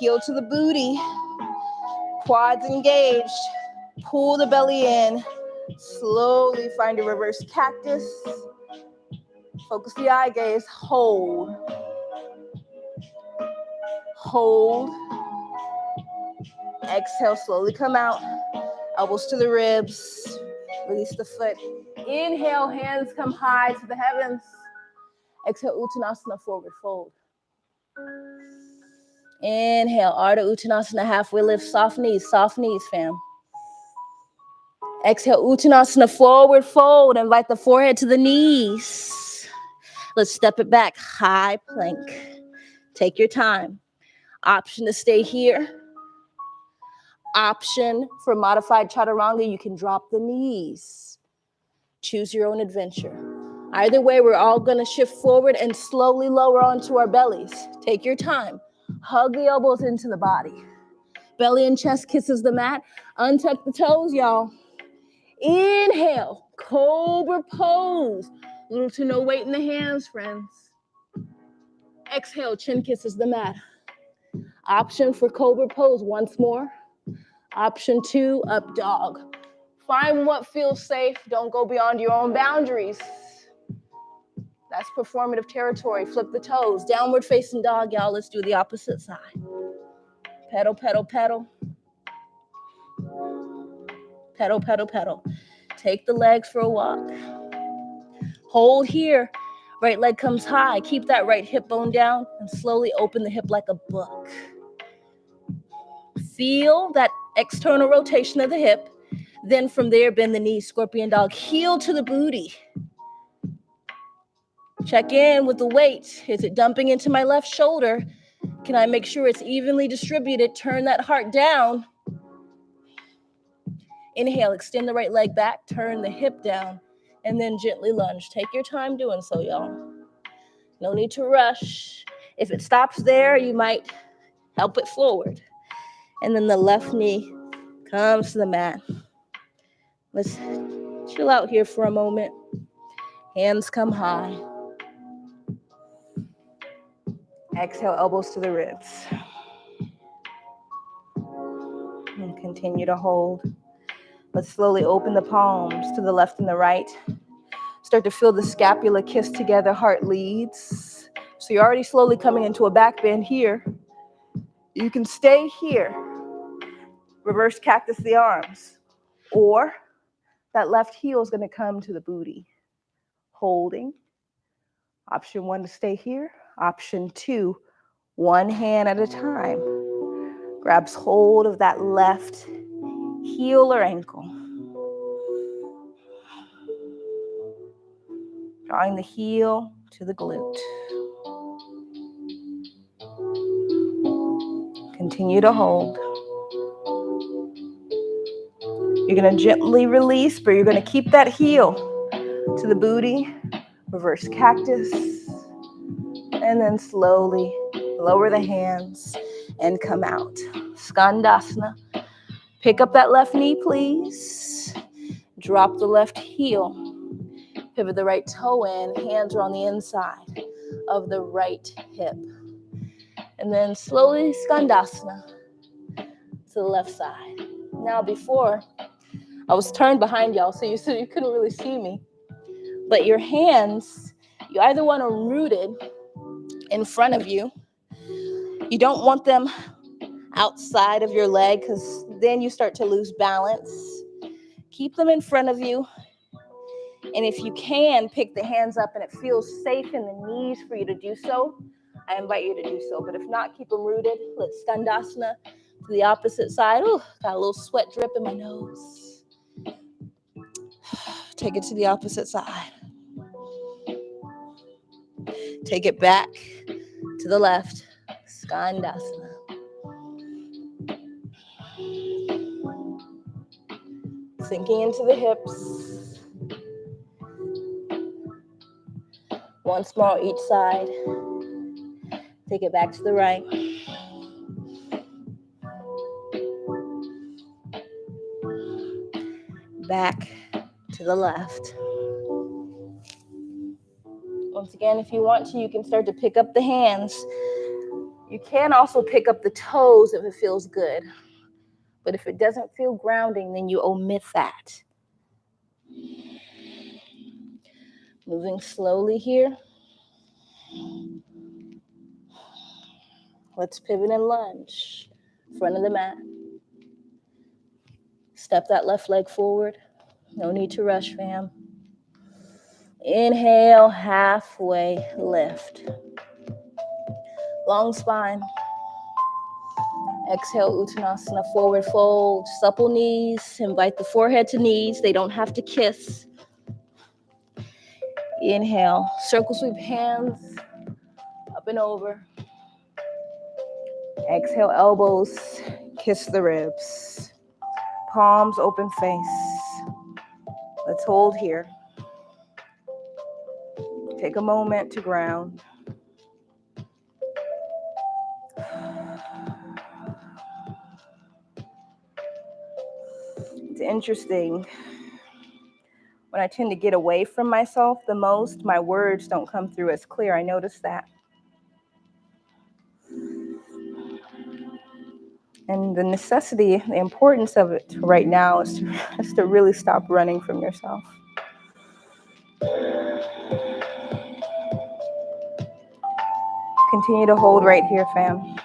Speaker 1: heel to the booty. Quads engaged. Pull the belly in. Slowly find your reverse cactus. Focus the eye gaze. Hold. Hold. Exhale, slowly come out. Elbows to the ribs. Release the foot. Inhale, hands come high to the heavens. Exhale, Uttanasana, forward fold. Inhale, Ardha Uttanasana, halfway lift, soft knees, fam. Exhale, Uttanasana, forward fold. Invite the forehead to the knees. Let's step it back, high plank. Take your time. Option to stay here. Option for modified chaturanga, you can drop the knees. Choose your own adventure. Either way, we're all gonna shift forward and slowly lower onto our bellies. Take your time. Hug the elbows into the body. Belly and chest kisses the mat. Untuck the toes, y'all. Inhale, cobra pose. Little to no weight in the hands, friends. Exhale, chin kisses the mat. Option for cobra pose once more. Option two, up dog. Find what feels safe. Don't go beyond your own boundaries. That's performative territory. Flip the toes. Downward facing dog, y'all. Let's do the opposite side. Pedal, pedal, pedal. Pedal, pedal, pedal. Take the legs for a walk. Hold here. Right leg comes high. Keep that right hip bone down and slowly open the hip like a book. Feel that external rotation of the hip. Then from there, bend the knees, scorpion dog. Heel to the booty. Check in with the weight. Is it dumping into my left shoulder? Can I make sure it's evenly distributed? Turn that heart down. Inhale, extend the right leg back, turn the hip down, and then gently lunge. Take your time doing so, y'all. No need to rush. If it stops there, you might help it forward. And then the left knee comes to the mat. Let's chill out here for a moment. Hands come high. Exhale, elbows to the ribs. And continue to hold. Let's slowly open the palms to the left and the right. Start to feel the scapula kiss together, heart leads. So you're already slowly coming into a back bend here. You can stay here. Reverse cactus the arms. Or that left heel is going to come to the booty. Holding. Option one to stay here. Option two, one hand at a time. Grabs hold of that left heel or ankle. drawing the heel to the glute. Continue to hold. You're going to gently release, but you're going to keep that heel to the booty. Reverse cactus. And then slowly lower the hands and come out. Skandasana. Pick up that left knee, please. Drop the left heel. Pivot the right toe in. Hands are on the inside of the right hip. And then slowly Skandasana to the left side. Now before, I was turned behind y'all, so you couldn't really see me. But your hands, you either want them rooted in front of you. You don't want them outside of your leg because then you start to lose balance. Keep them in front of you. And if you can, pick the hands up and it feels safe in the knees for you to do so, I invite you to do so. But if not, keep them rooted. Let's Skandasana to the opposite side. Ooh, got a little sweat drip in my nose. Take it to the opposite side. Take it back to the left. Skandasana. Sinking into the hips. Once more each side. Take it back to the right. Back to the left. Once again, if you want to, you can start to pick up the hands. You can also pick up the toes if it feels good. But if it doesn't feel grounding, then you omit that. Moving slowly here. Let's pivot and lunge. Front of the mat. Step that left leg forward. No need to rush, fam. Inhale, halfway lift. Long spine. Exhale, Uttanasana, forward fold. Supple knees. Invite the forehead to knees. They don't have to kiss. Inhale, circle sweep hands up and over. Exhale, elbows, kiss the ribs. Palms, open face. Let's hold here. Take a moment to ground. It's interesting. When I tend to get away from myself the most, my words don't come through as clear. I noticed that. And the necessity, the importance of it right now is to really stop running from yourself. Continue to hold right here, fam.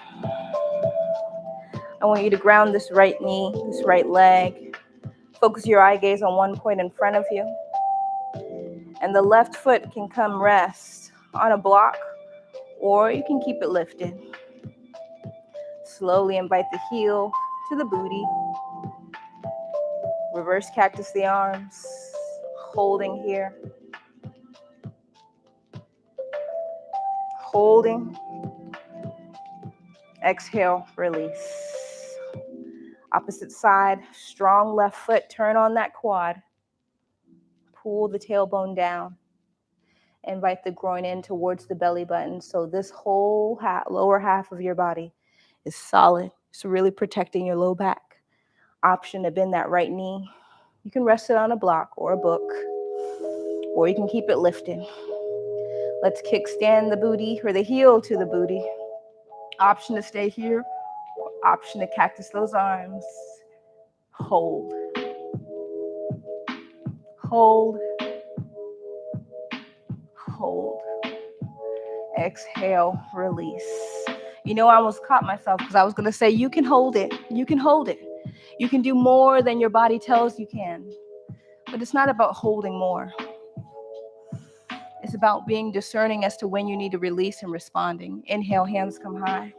Speaker 1: I want you to ground this right knee, this right leg. Focus your eye gaze on one point in front of you. And the left foot can come rest on a block, or you can keep it lifted. Slowly invite the heel to the booty. Reverse cactus the arms, holding here. Holding. Exhale, release. Opposite side, strong left foot, turn on that quad. Pull the tailbone down. Invite the groin in towards the belly button. So this whole lower half of your body is solid. It's really protecting your low back. Option to bend that right knee. You can rest it on a block or a book, or you can keep it lifted. Let's kickstand the booty or the heel to the booty. Option to stay here, option to cactus those arms. Hold. Hold. Hold. Exhale, release. You know, I almost caught myself because I was going to say, you can hold it. You can hold it. You can do more than your body tells you can. But it's not about holding more. It's about being discerning as to when you need to release and responding. Inhale, hands come high.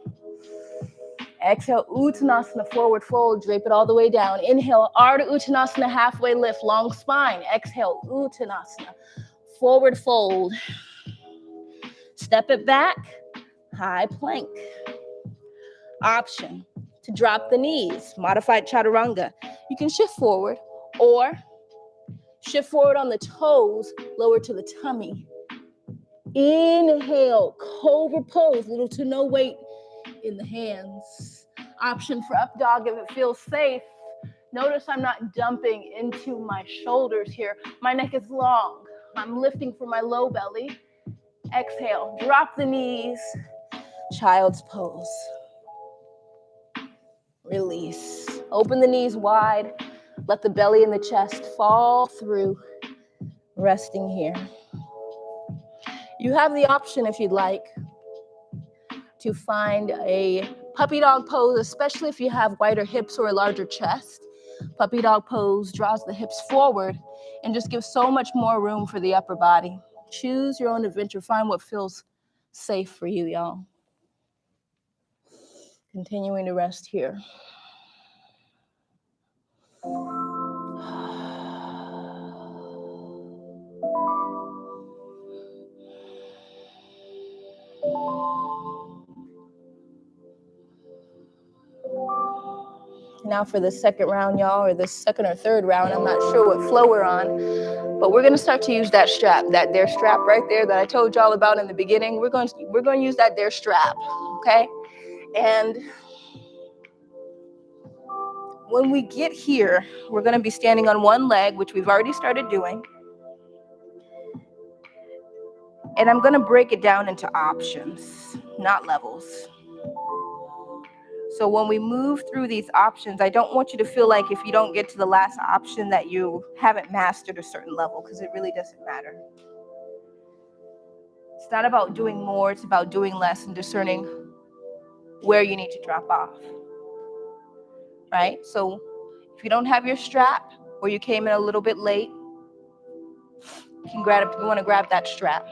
Speaker 1: Exhale, Uttanasana, forward fold, drape it all the way down. Inhale, Ardha Uttanasana, halfway lift, long spine. Exhale, Uttanasana, forward fold. Step it back, high plank. Option to drop the knees, modified chaturanga. You can shift forward or shift forward on the toes, lower to the tummy. Inhale, cobra pose, little to no weight in the hands. Option for up dog if it feels safe. Notice I'm not dumping into my shoulders here. My neck is long. I'm lifting from my low belly. Exhale, drop the knees, child's pose. Release. Open the knees wide. Let the belly and the chest fall through. Resting here. You have the option, if you'd like, to find a puppy dog pose, especially if you have wider hips or a larger chest. Puppy dog pose draws the hips forward and just gives so much more room for the upper body. Choose your own adventure. Find what feels safe for you, y'all. Continuing to rest here. Now for the second round, y'all, or the second or third round, I'm not sure what flow we're on, but we're going to start to use that strap, that dare strap right there that I told y'all about in the beginning. We're going to use that dare strap, okay? And when we get here, we're going to be standing on one leg, which we've already started doing. And I'm going to break it down into options, not levels. So when we move through these options, I don't want you to feel like if you don't get to the last option that you haven't mastered a certain level, because it really doesn't matter. It's not about doing more, it's about doing less and discerning where you need to drop off, right? So if you don't have your strap or you came in a little bit late, you want to grab that strap.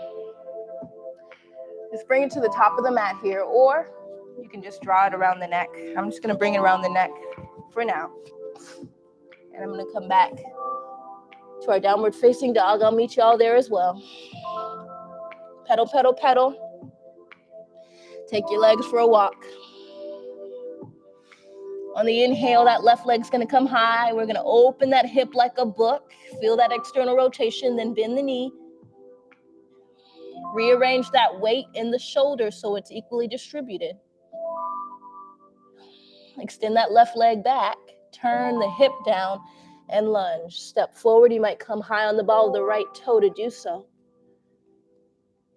Speaker 1: Just bring it to the top of the mat here, or you can just draw it around the neck. I'm just going to bring it around the neck for now. And I'm going to come back to our downward facing dog. I'll meet you all there as well. Pedal, pedal, pedal. Take your legs for a walk. On the inhale, that left leg's going to come high. We're going to open that hip like a book. Feel that external rotation, then bend the knee. Rearrange that weight in the shoulder so it's equally distributed. Extend that left leg back. Turn the hip down and lunge. Step forward. You might come high on the ball of the right toe to do so.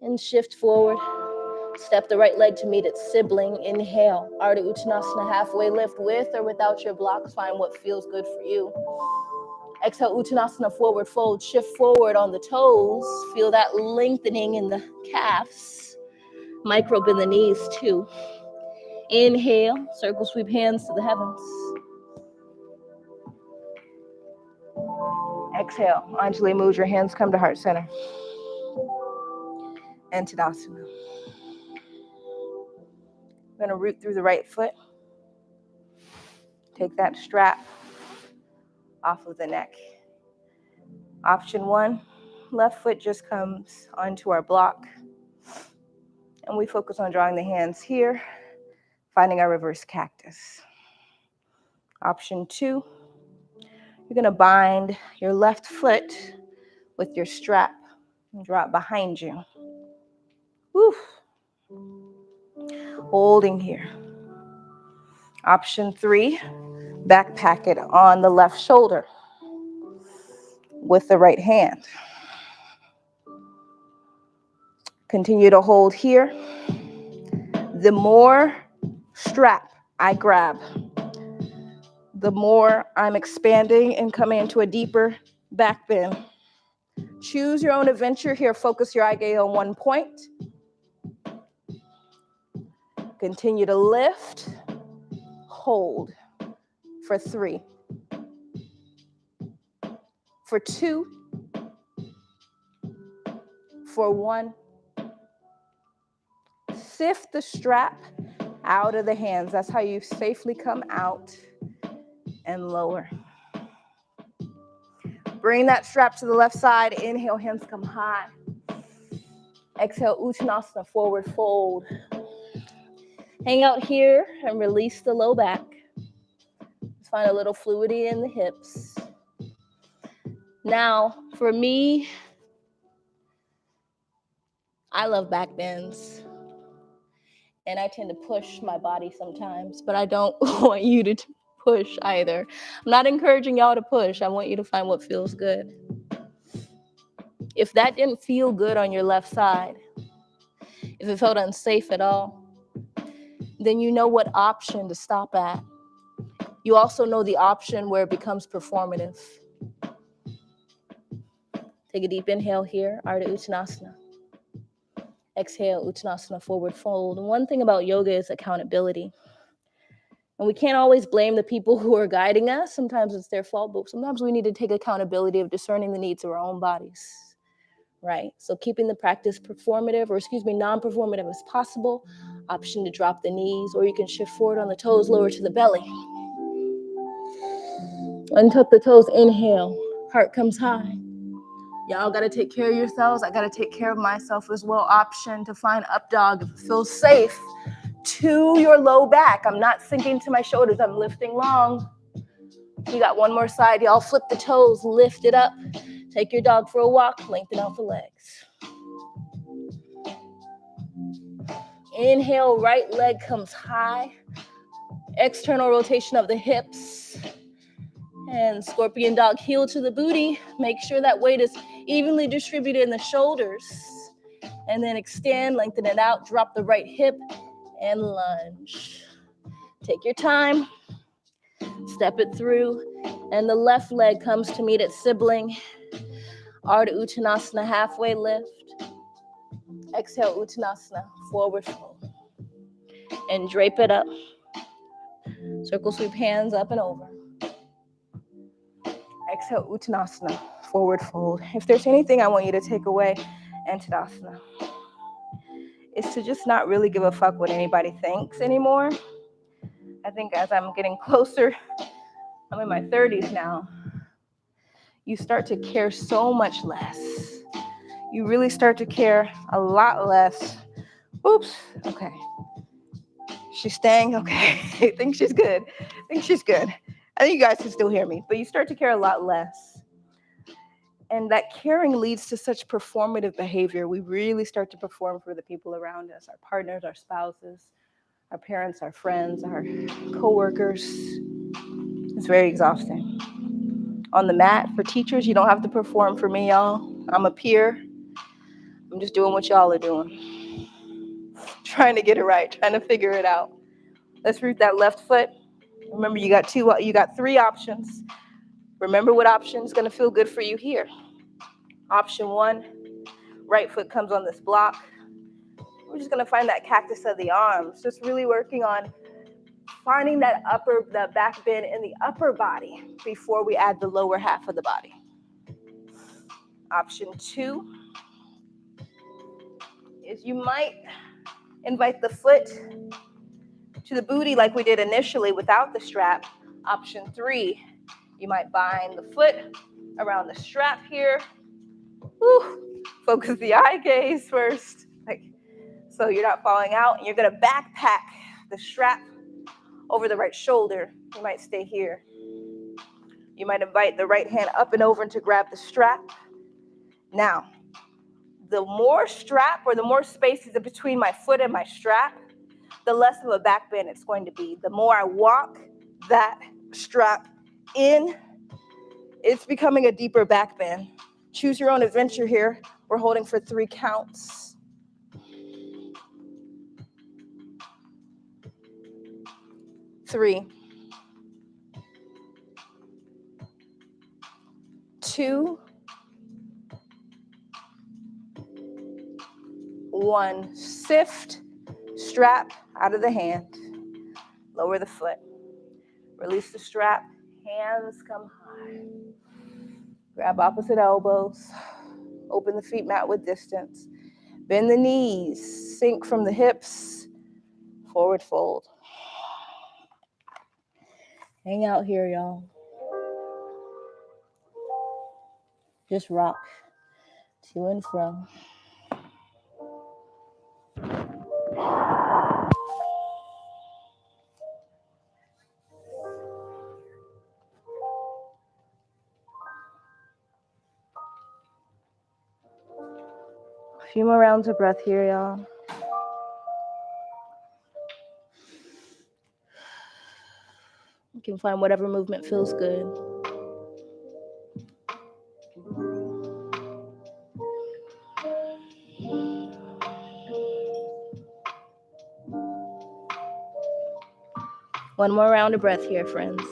Speaker 1: And shift forward. Step the right leg to meet its sibling. Inhale. Ardha Uttanasana, halfway lift with or without your blocks. Find what feels good for you. Exhale, Uttanasana, forward fold. Shift forward on the toes. Feel that lengthening in the calves. Micro bend the knees too. Inhale, circle sweep hands to the heavens. Exhale, Anjali Mudra, your hands come to heart center. And Tadasana. We're going to root through the right foot. Take that strap off of the neck. Option 1, left foot just comes onto our block. And we focus on drawing the hands here, finding our reverse cactus. Option 2, you're going to bind your left foot with your strap and draw it behind you. Woo. Holding here. Option 3, backpack it on the left shoulder with the right hand. Continue to hold here. The more strap I grab, the more I'm expanding and coming into a deeper back bend. Choose your own adventure here. Focus your eye gaze on one point. Continue to lift. Hold for 3. For 2. For 1. Sift the strap out of the hands. That's how you safely come out and lower. Bring that strap to the left side. Inhale, hands come high. Exhale, Uttanasana, forward fold. Hang out here and release the low back. Just find a little fluidity in the hips. Now, for me, I love back bends. And I tend to push my body sometimes, but I don't want you to push either. I'm not encouraging y'all to push. I want you to find what feels good. If that didn't feel good on your left side, if it felt unsafe at all, then you know what option to stop at. You also know the option where it becomes performative. Take a deep inhale here, Ardha Uttanasana. Exhale, Uttanasana, forward fold. And one thing about yoga is accountability. And we can't always blame the people who are guiding us. Sometimes it's their fault, but sometimes we need to take accountability of discerning the needs of our own bodies, right? So keeping the practice non-performative as possible. Option to drop the knees, or you can shift forward on the toes, lower to the belly. Untuck the toes, inhale, heart comes high. Y'all got to take care of yourselves. I got to take care of myself as well. Option to find up dog if it feels safe to your low back. I'm not sinking to my shoulders. I'm lifting long. We got one more side. Y'all flip the toes, lift it up. Take your dog for a walk, lengthen out the legs. Inhale, right leg comes high. External rotation of the hips. And scorpion dog, heel to the booty. Make sure that weight is evenly distributed in the shoulders. And then extend, lengthen it out, drop the right hip, and lunge. Take your time. Step it through. And the left leg comes to meet its sibling. Ardha Uttanasana, halfway lift. Exhale, Uttanasana, forward fold. And drape it up. Circle sweep hands up and over. Exhale, Uttanasana, forward fold. If there's anything I want you to take away in Tadasana, is to just not really give a fuck what anybody thinks anymore. I think as I'm getting closer, I'm in my 30s now, you start to care so much less. You really start to care a lot less. Oops, okay. She's staying, okay. I think she's good. I think you guys can still hear me, but you start to care a lot less. And that caring leads to such performative behavior. We really start to perform for the people around us, our partners, our spouses, our parents, our friends, our coworkers. It's very exhausting. On the mat, for teachers, you don't have to perform for me, y'all. I'm a peer. I'm just doing what y'all are doing. Trying to get it right, trying to figure it out. Let's root that left foot. Remember, you got 3 options. Remember what option is going to feel good for you here. Option 1, right foot comes on this block. We're just going to find that cactus of the arms. Just really working on finding the back bend in the upper body before we add the lower half of the body. Option 2 is you might invite the foot to the booty like we did initially without the strap. Option 3, you might bind the foot around the strap here. Whew. Focus the eye gaze first, so you're not falling out. And you're going to backpack the strap over the right shoulder. You might stay here. You might invite the right hand up and over to grab the strap. Now, the more strap or the more space is between my foot and my strap, the less of a back bend it's going to be. The more I walk that strap in, it's becoming a deeper back bend. Choose your own adventure here. We're holding for 3 counts. 3, 2, 1. Sift, strap out of the hand. Lower the foot. Release the strap. Hands come high. Grab opposite elbows. Open the feet mat with distance. Bend the knees. Sink from the hips. Forward fold. Hang out here, y'all. Just rock to and fro. A few more rounds of breath here, y'all. You can find whatever movement feels good. One more round of breath here, friends.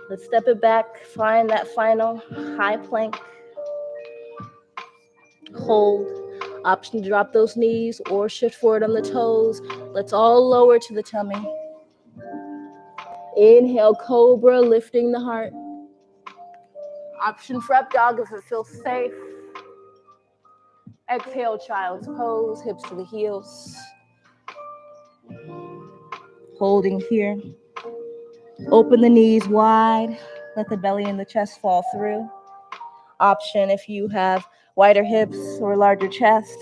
Speaker 1: Let's step it back. Find that final high plank. Hold. Option to drop those knees or shift forward on the toes. Let's all lower to the tummy. Inhale, cobra, lifting the heart. Option for up dog if it feels safe. Exhale, child's pose, hips to the heels. Holding here. Open the knees wide. Let the belly and the chest fall through. Option if you have wider hips or larger chest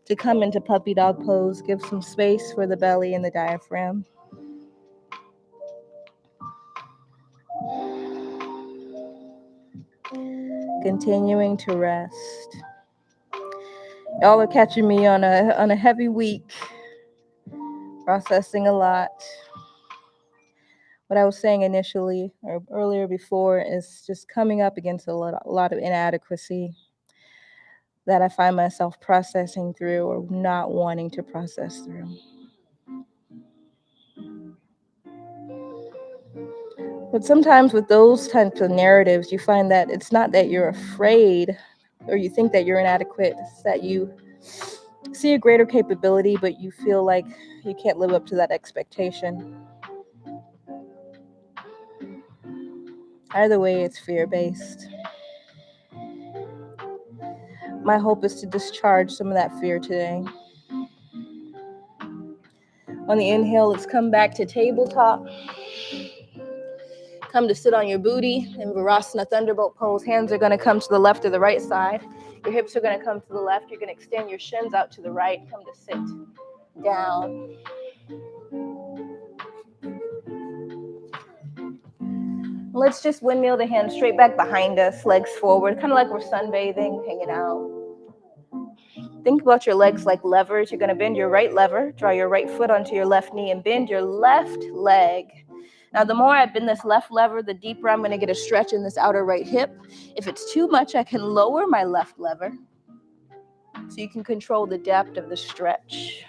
Speaker 1: to come into puppy dog pose. Give some space for the belly and the diaphragm. Continuing to rest. Y'all are catching me on a heavy week, processing a lot. What I was saying initially or earlier before is just coming up against a lot of inadequacy that I find myself processing through or not wanting to process through. But sometimes with those types of narratives, you find that it's not that you're afraid or you think that you're inadequate, it's that you see a greater capability, but you feel like you can't live up to that expectation. Either way, it's fear-based. My hope is to discharge some of that fear today. On the inhale, let's come back to tabletop. Come to sit on your booty in Virasana Thunderbolt pose. Hands are going to come to the left or the right side. Your hips are going to come to the left. You're going to extend your shins out to the right. Come to sit down. Let's just windmill the hands straight back behind us, legs forward, kind of like we're sunbathing, hanging out. Think about your legs like levers. You're going to bend your right lever, draw your right foot onto your left knee, and bend your left leg. Now, the more I bend this left lever, the deeper I'm going to get a stretch in this outer right hip. If it's too much, I can lower my left lever so you can control the depth of the stretch.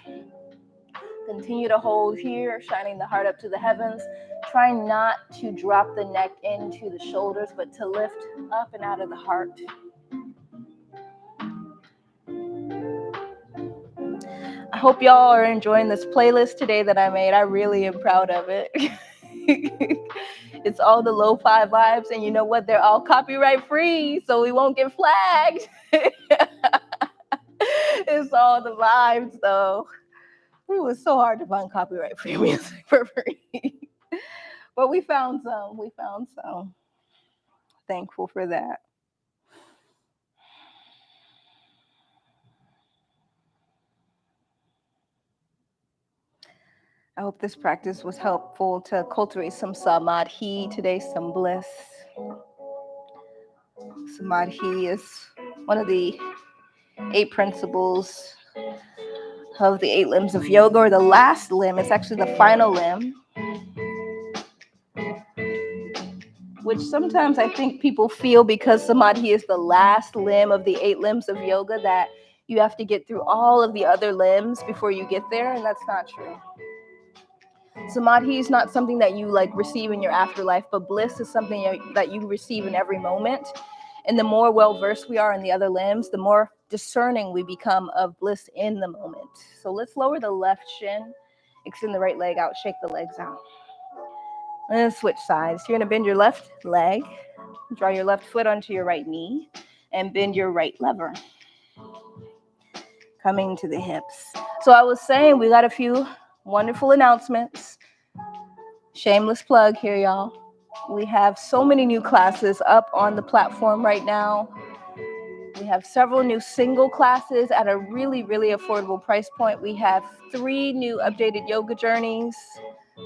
Speaker 1: Continue to hold here, shining the heart up to the heavens. Try not to drop the neck into the shoulders, but to lift up and out of the heart. I hope y'all are enjoying this playlist today that I made. I really am proud of it. It's all the lo-fi vibes, and you know what? They're all copyright free, so we won't get flagged. It's all the vibes, though. It was so hard to find copyright free music for free. But we found some. Thankful for that. I hope this practice was helpful to cultivate some samadhi today, some bliss. Samadhi is one of the 8 principles of the 8 limbs of yoga, or the last limb. It's actually the final limb, which sometimes I think people feel because samadhi is the last limb of the 8 limbs of yoga that you have to get through all of the other limbs before you get there, and that's not true. Samadhi is not something that you receive in your afterlife, but bliss is something that you receive in every moment. And the more well-versed we are in the other limbs, the more discerning we become of bliss in the moment. So let's lower the left shin, extend the right leg out, shake the legs out. And then switch sides. You're going to bend your left leg, draw your left foot onto your right knee, and bend your right lever. Coming to the hips. So I was saying we got a few wonderful announcements. Shameless plug here, y'all. We have so many new classes up on the platform right now. We have several new single classes at a really, really affordable price point. We have 3 new updated yoga journeys.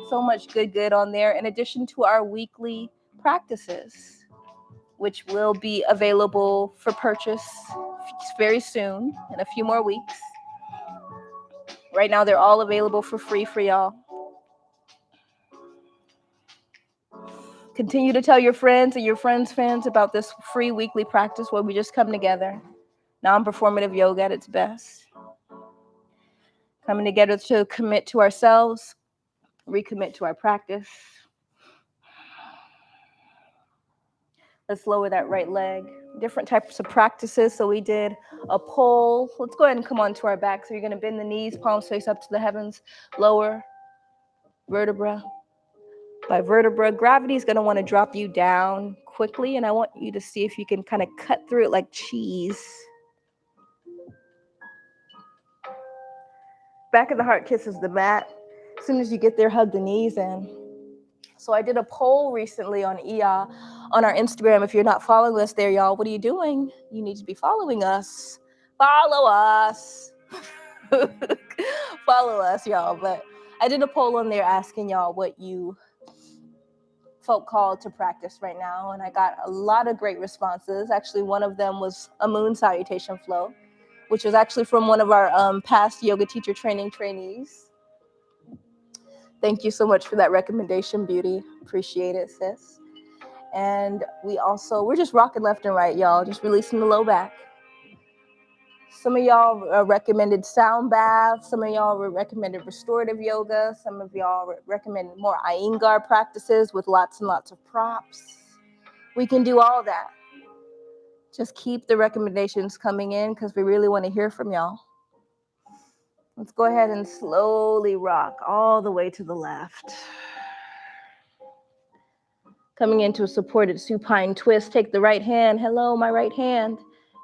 Speaker 1: So much good on there. In addition to our weekly practices, which will be available for purchase very soon, in a few more weeks. Right now, they're all available for free for y'all. Continue to tell your friends and your friends' friends about this free weekly practice where we just come together. Non-performative yoga at its best. Coming together to commit to ourselves, recommit to our practice. Let's lower that right leg. Different types of practices. So we did a pole. Let's go ahead and come onto our back. So you're going to bend the knees, palms face up to the heavens. Lower vertebra by vertebra. Gravity is going to want to drop you down quickly. And I want you to see if you can kind of cut through it like cheese. Back of the heart kisses the mat. As soon as you get there, hug the knees in. So I did a poll recently on EA on our Instagram. If you're not following us there, y'all, what are you doing? You need to be following us. Follow us. Follow us, y'all. But I did a poll on there asking y'all what you felt called to practice right now. And I got a lot of great responses. Actually, one of them was a moon salutation flow, which was actually from one of our past yoga teacher training trainees. Thank you so much for that recommendation, Beauty. Appreciate it, sis. And we're just rocking left and right, y'all. Just releasing the low back. Some of y'all recommended sound baths. Some of y'all recommended restorative yoga. Some of y'all recommended more Iyengar practices with lots and lots of props. We can do all that. Just keep the recommendations coming in because we really want to hear from y'all. Let's go ahead and slowly rock all the way to the left. Coming into a supported supine twist, take the right hand. Hello, my right hand.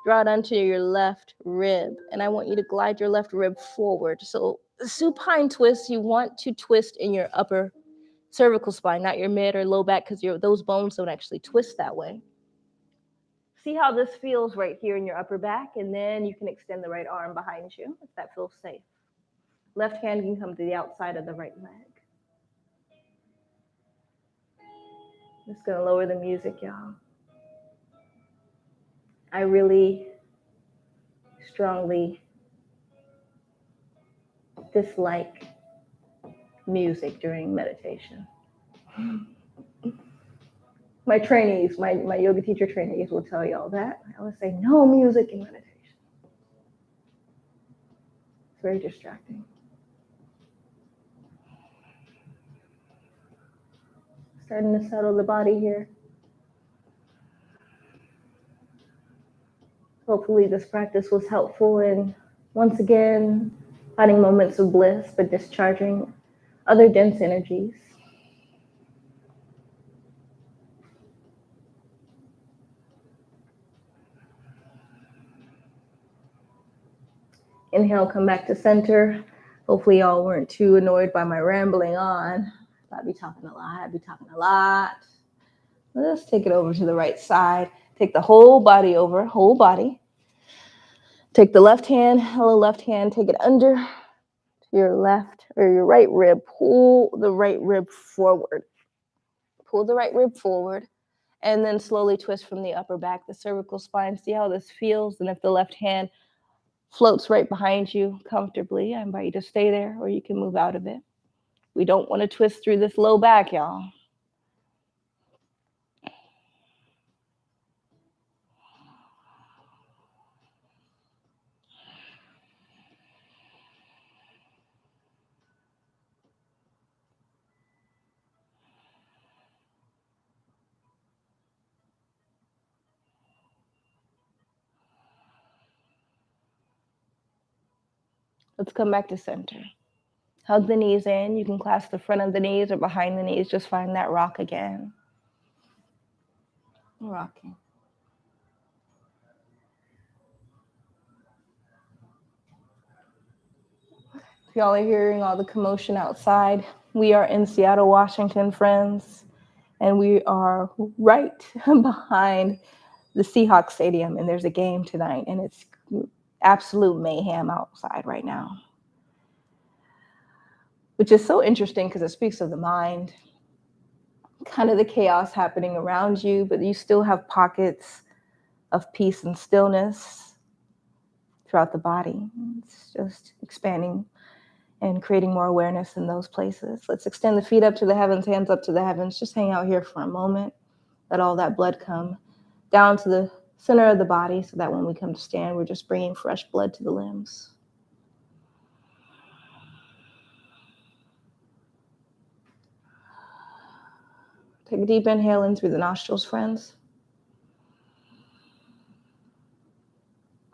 Speaker 1: Draw it onto your left rib. And I want you to glide your left rib forward. So supine twist, you want to twist in your upper cervical spine, not your mid or low back, because those bones don't actually twist that way. See how this feels right here in your upper back, and then you can extend the right arm behind you if that feels safe. Left hand can come to the outside of the right leg. Just gonna lower the music, y'all. I really strongly dislike music during meditation. My trainees, my yoga teacher trainees will tell you all that. I always say, no music in meditation. It's very distracting. Starting to settle the body here. Hopefully this practice was helpful in, once again, finding moments of bliss, but discharging other dense energies. Inhale, come back to center. Hopefully y'all weren't too annoyed by my rambling on. I'd be talking a lot. Let's take it over to the right side. Take the whole body over, whole body. Take the left hand, hello left hand, take it under to your left or your right rib. Pull the right rib forward. Pull the right rib forward. And then slowly twist from the upper back, the cervical spine. See how this feels? And if the left hand floats right behind you comfortably, I invite you to stay there or you can move out of it. We don't want to twist through this low back, y'all. Let's come back to center. Hug the knees in. You can clasp the front of the knees or behind the knees. Just find that rock again. Rocking. If y'all are hearing all the commotion outside, we are in Seattle, Washington, friends, and we are right behind the Seahawks Stadium, and there's a game tonight, and it's absolute mayhem outside right now, which is so interesting because it speaks of the mind. kind of the chaos happening around you, but you still have pockets of peace and stillness throughout the body. It's just expanding and creating more awareness in those places. Let's extend the feet up to the heavens, hands up to the heavens. Just hang out here for a moment. Let all that blood come down to the center of the body so that when we come to stand, we're just bringing fresh blood to the limbs. Take a deep inhale in through the nostrils, friends.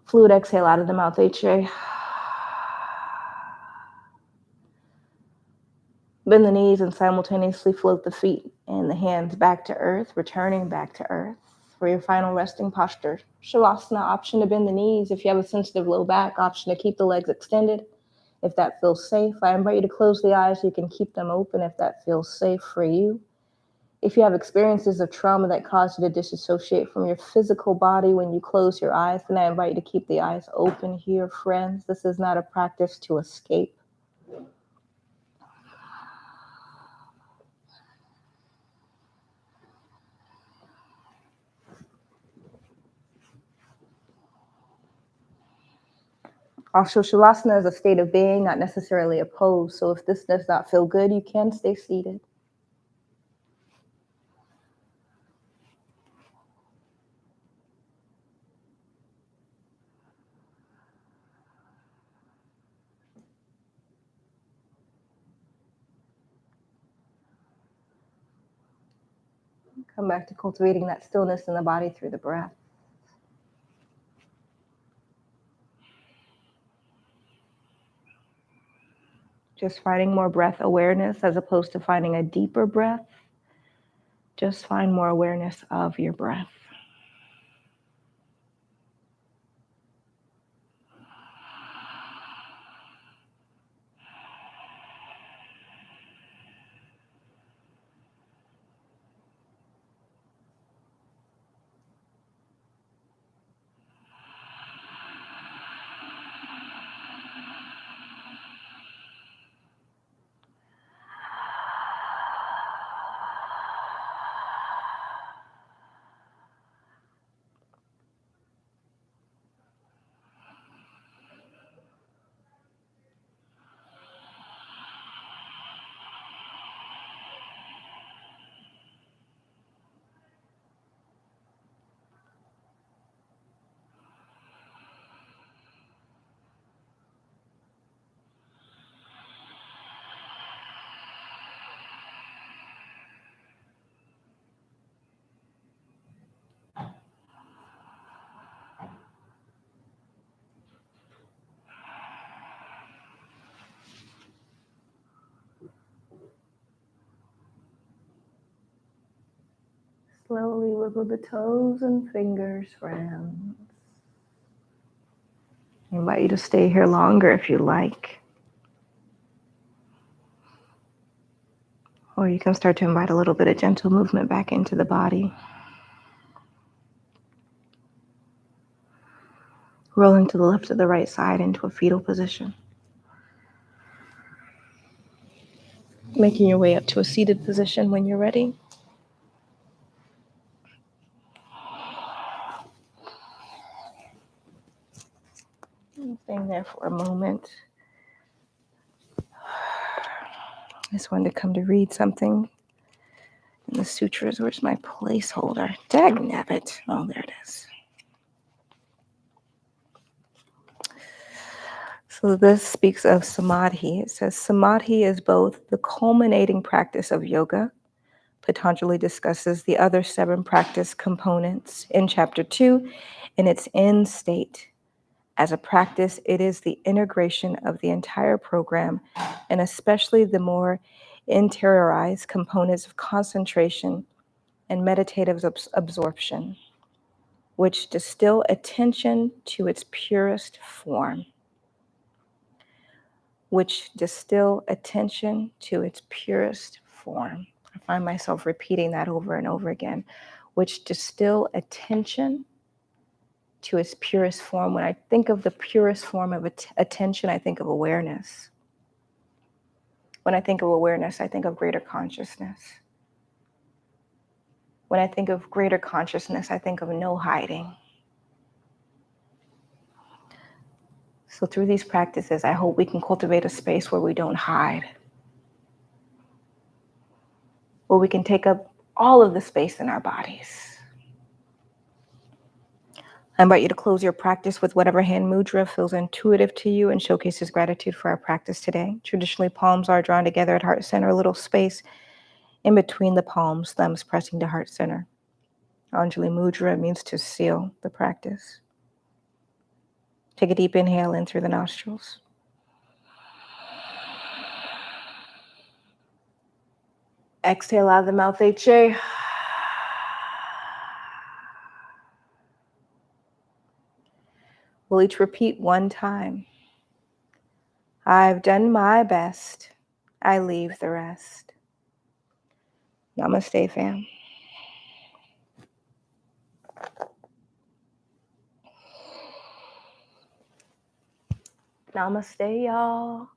Speaker 1: Fluid exhale out of the mouth, HA. Bend the knees and simultaneously float the feet and the hands back to earth, returning back to earth for your final resting posture. Shavasana, option to bend the knees. If you have a sensitive low back, option to keep the legs extended. If that feels safe, I invite you to close the eyes. You can keep them open if that feels safe for you. If you have experiences of trauma that cause you to disassociate from your physical body when you close your eyes, then I invite you to keep the eyes open here, friends. This is not a practice to escape. Also, Shavasana is a state of being, not necessarily a pose. So if this does not feel good, you can stay seated. Come back to cultivating that stillness in the body through the breath. Just finding more breath awareness as opposed to finding a deeper breath. Just find more awareness of your breath. Slowly wiggle the toes and fingers, friends. I invite you to stay here longer if you like. Or you can start to invite a little bit of gentle movement back into the body. Rolling to the left or the right side into a fetal position. Making your way up to a seated position when you're ready. Staying there for a moment. I just wanted to come to read something in the sutras. Where's my placeholder? Dagnabbit. Oh, there it is. So this speaks of samadhi. It says samadhi is both the culminating practice of yoga. Patanjali discusses the other 7 practice components in chapter 2 in its end state. As a practice, it is the integration of the entire program, and especially the more interiorized components of concentration and meditative absorption, which distill attention to its purest form. Which distill attention to its purest form. I find myself repeating that over and over again. Which distill attention to its purest form. When I think of the purest form of attention, I think of awareness. When I think of awareness, I think of greater consciousness. When I think of greater consciousness, I think of no hiding. So through these practices, I hope we can cultivate a space where we don't hide, where we can take up all of the space in our bodies. I invite you to close your practice with whatever hand mudra feels intuitive to you and showcases gratitude for our practice today. Traditionally, palms are drawn together at heart center, a little space in between the palms, thumbs pressing to heart center. Anjali mudra means to seal the practice. Take a deep inhale in through the nostrils. Exhale out of the mouth, HA. We'll each repeat one time. I've done my best. I leave the rest. Namaste, fam. Namaste, y'all.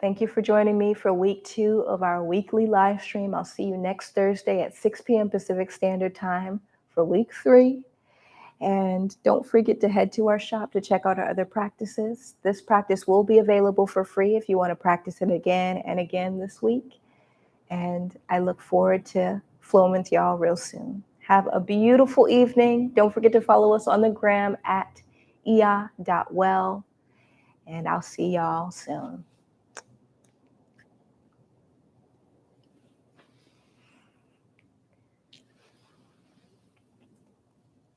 Speaker 1: Thank you for joining me for week 2 of our weekly live stream. I'll see you next Thursday at 6 p.m. Pacific Standard Time for week 3. And don't forget to head to our shop to check out our other practices. This practice will be available for free if you want to practice it again and again this week. And I look forward to flowing with y'all real soon. Have a beautiful evening. Don't forget to follow us on the gram at ia.well. And I'll see y'all soon.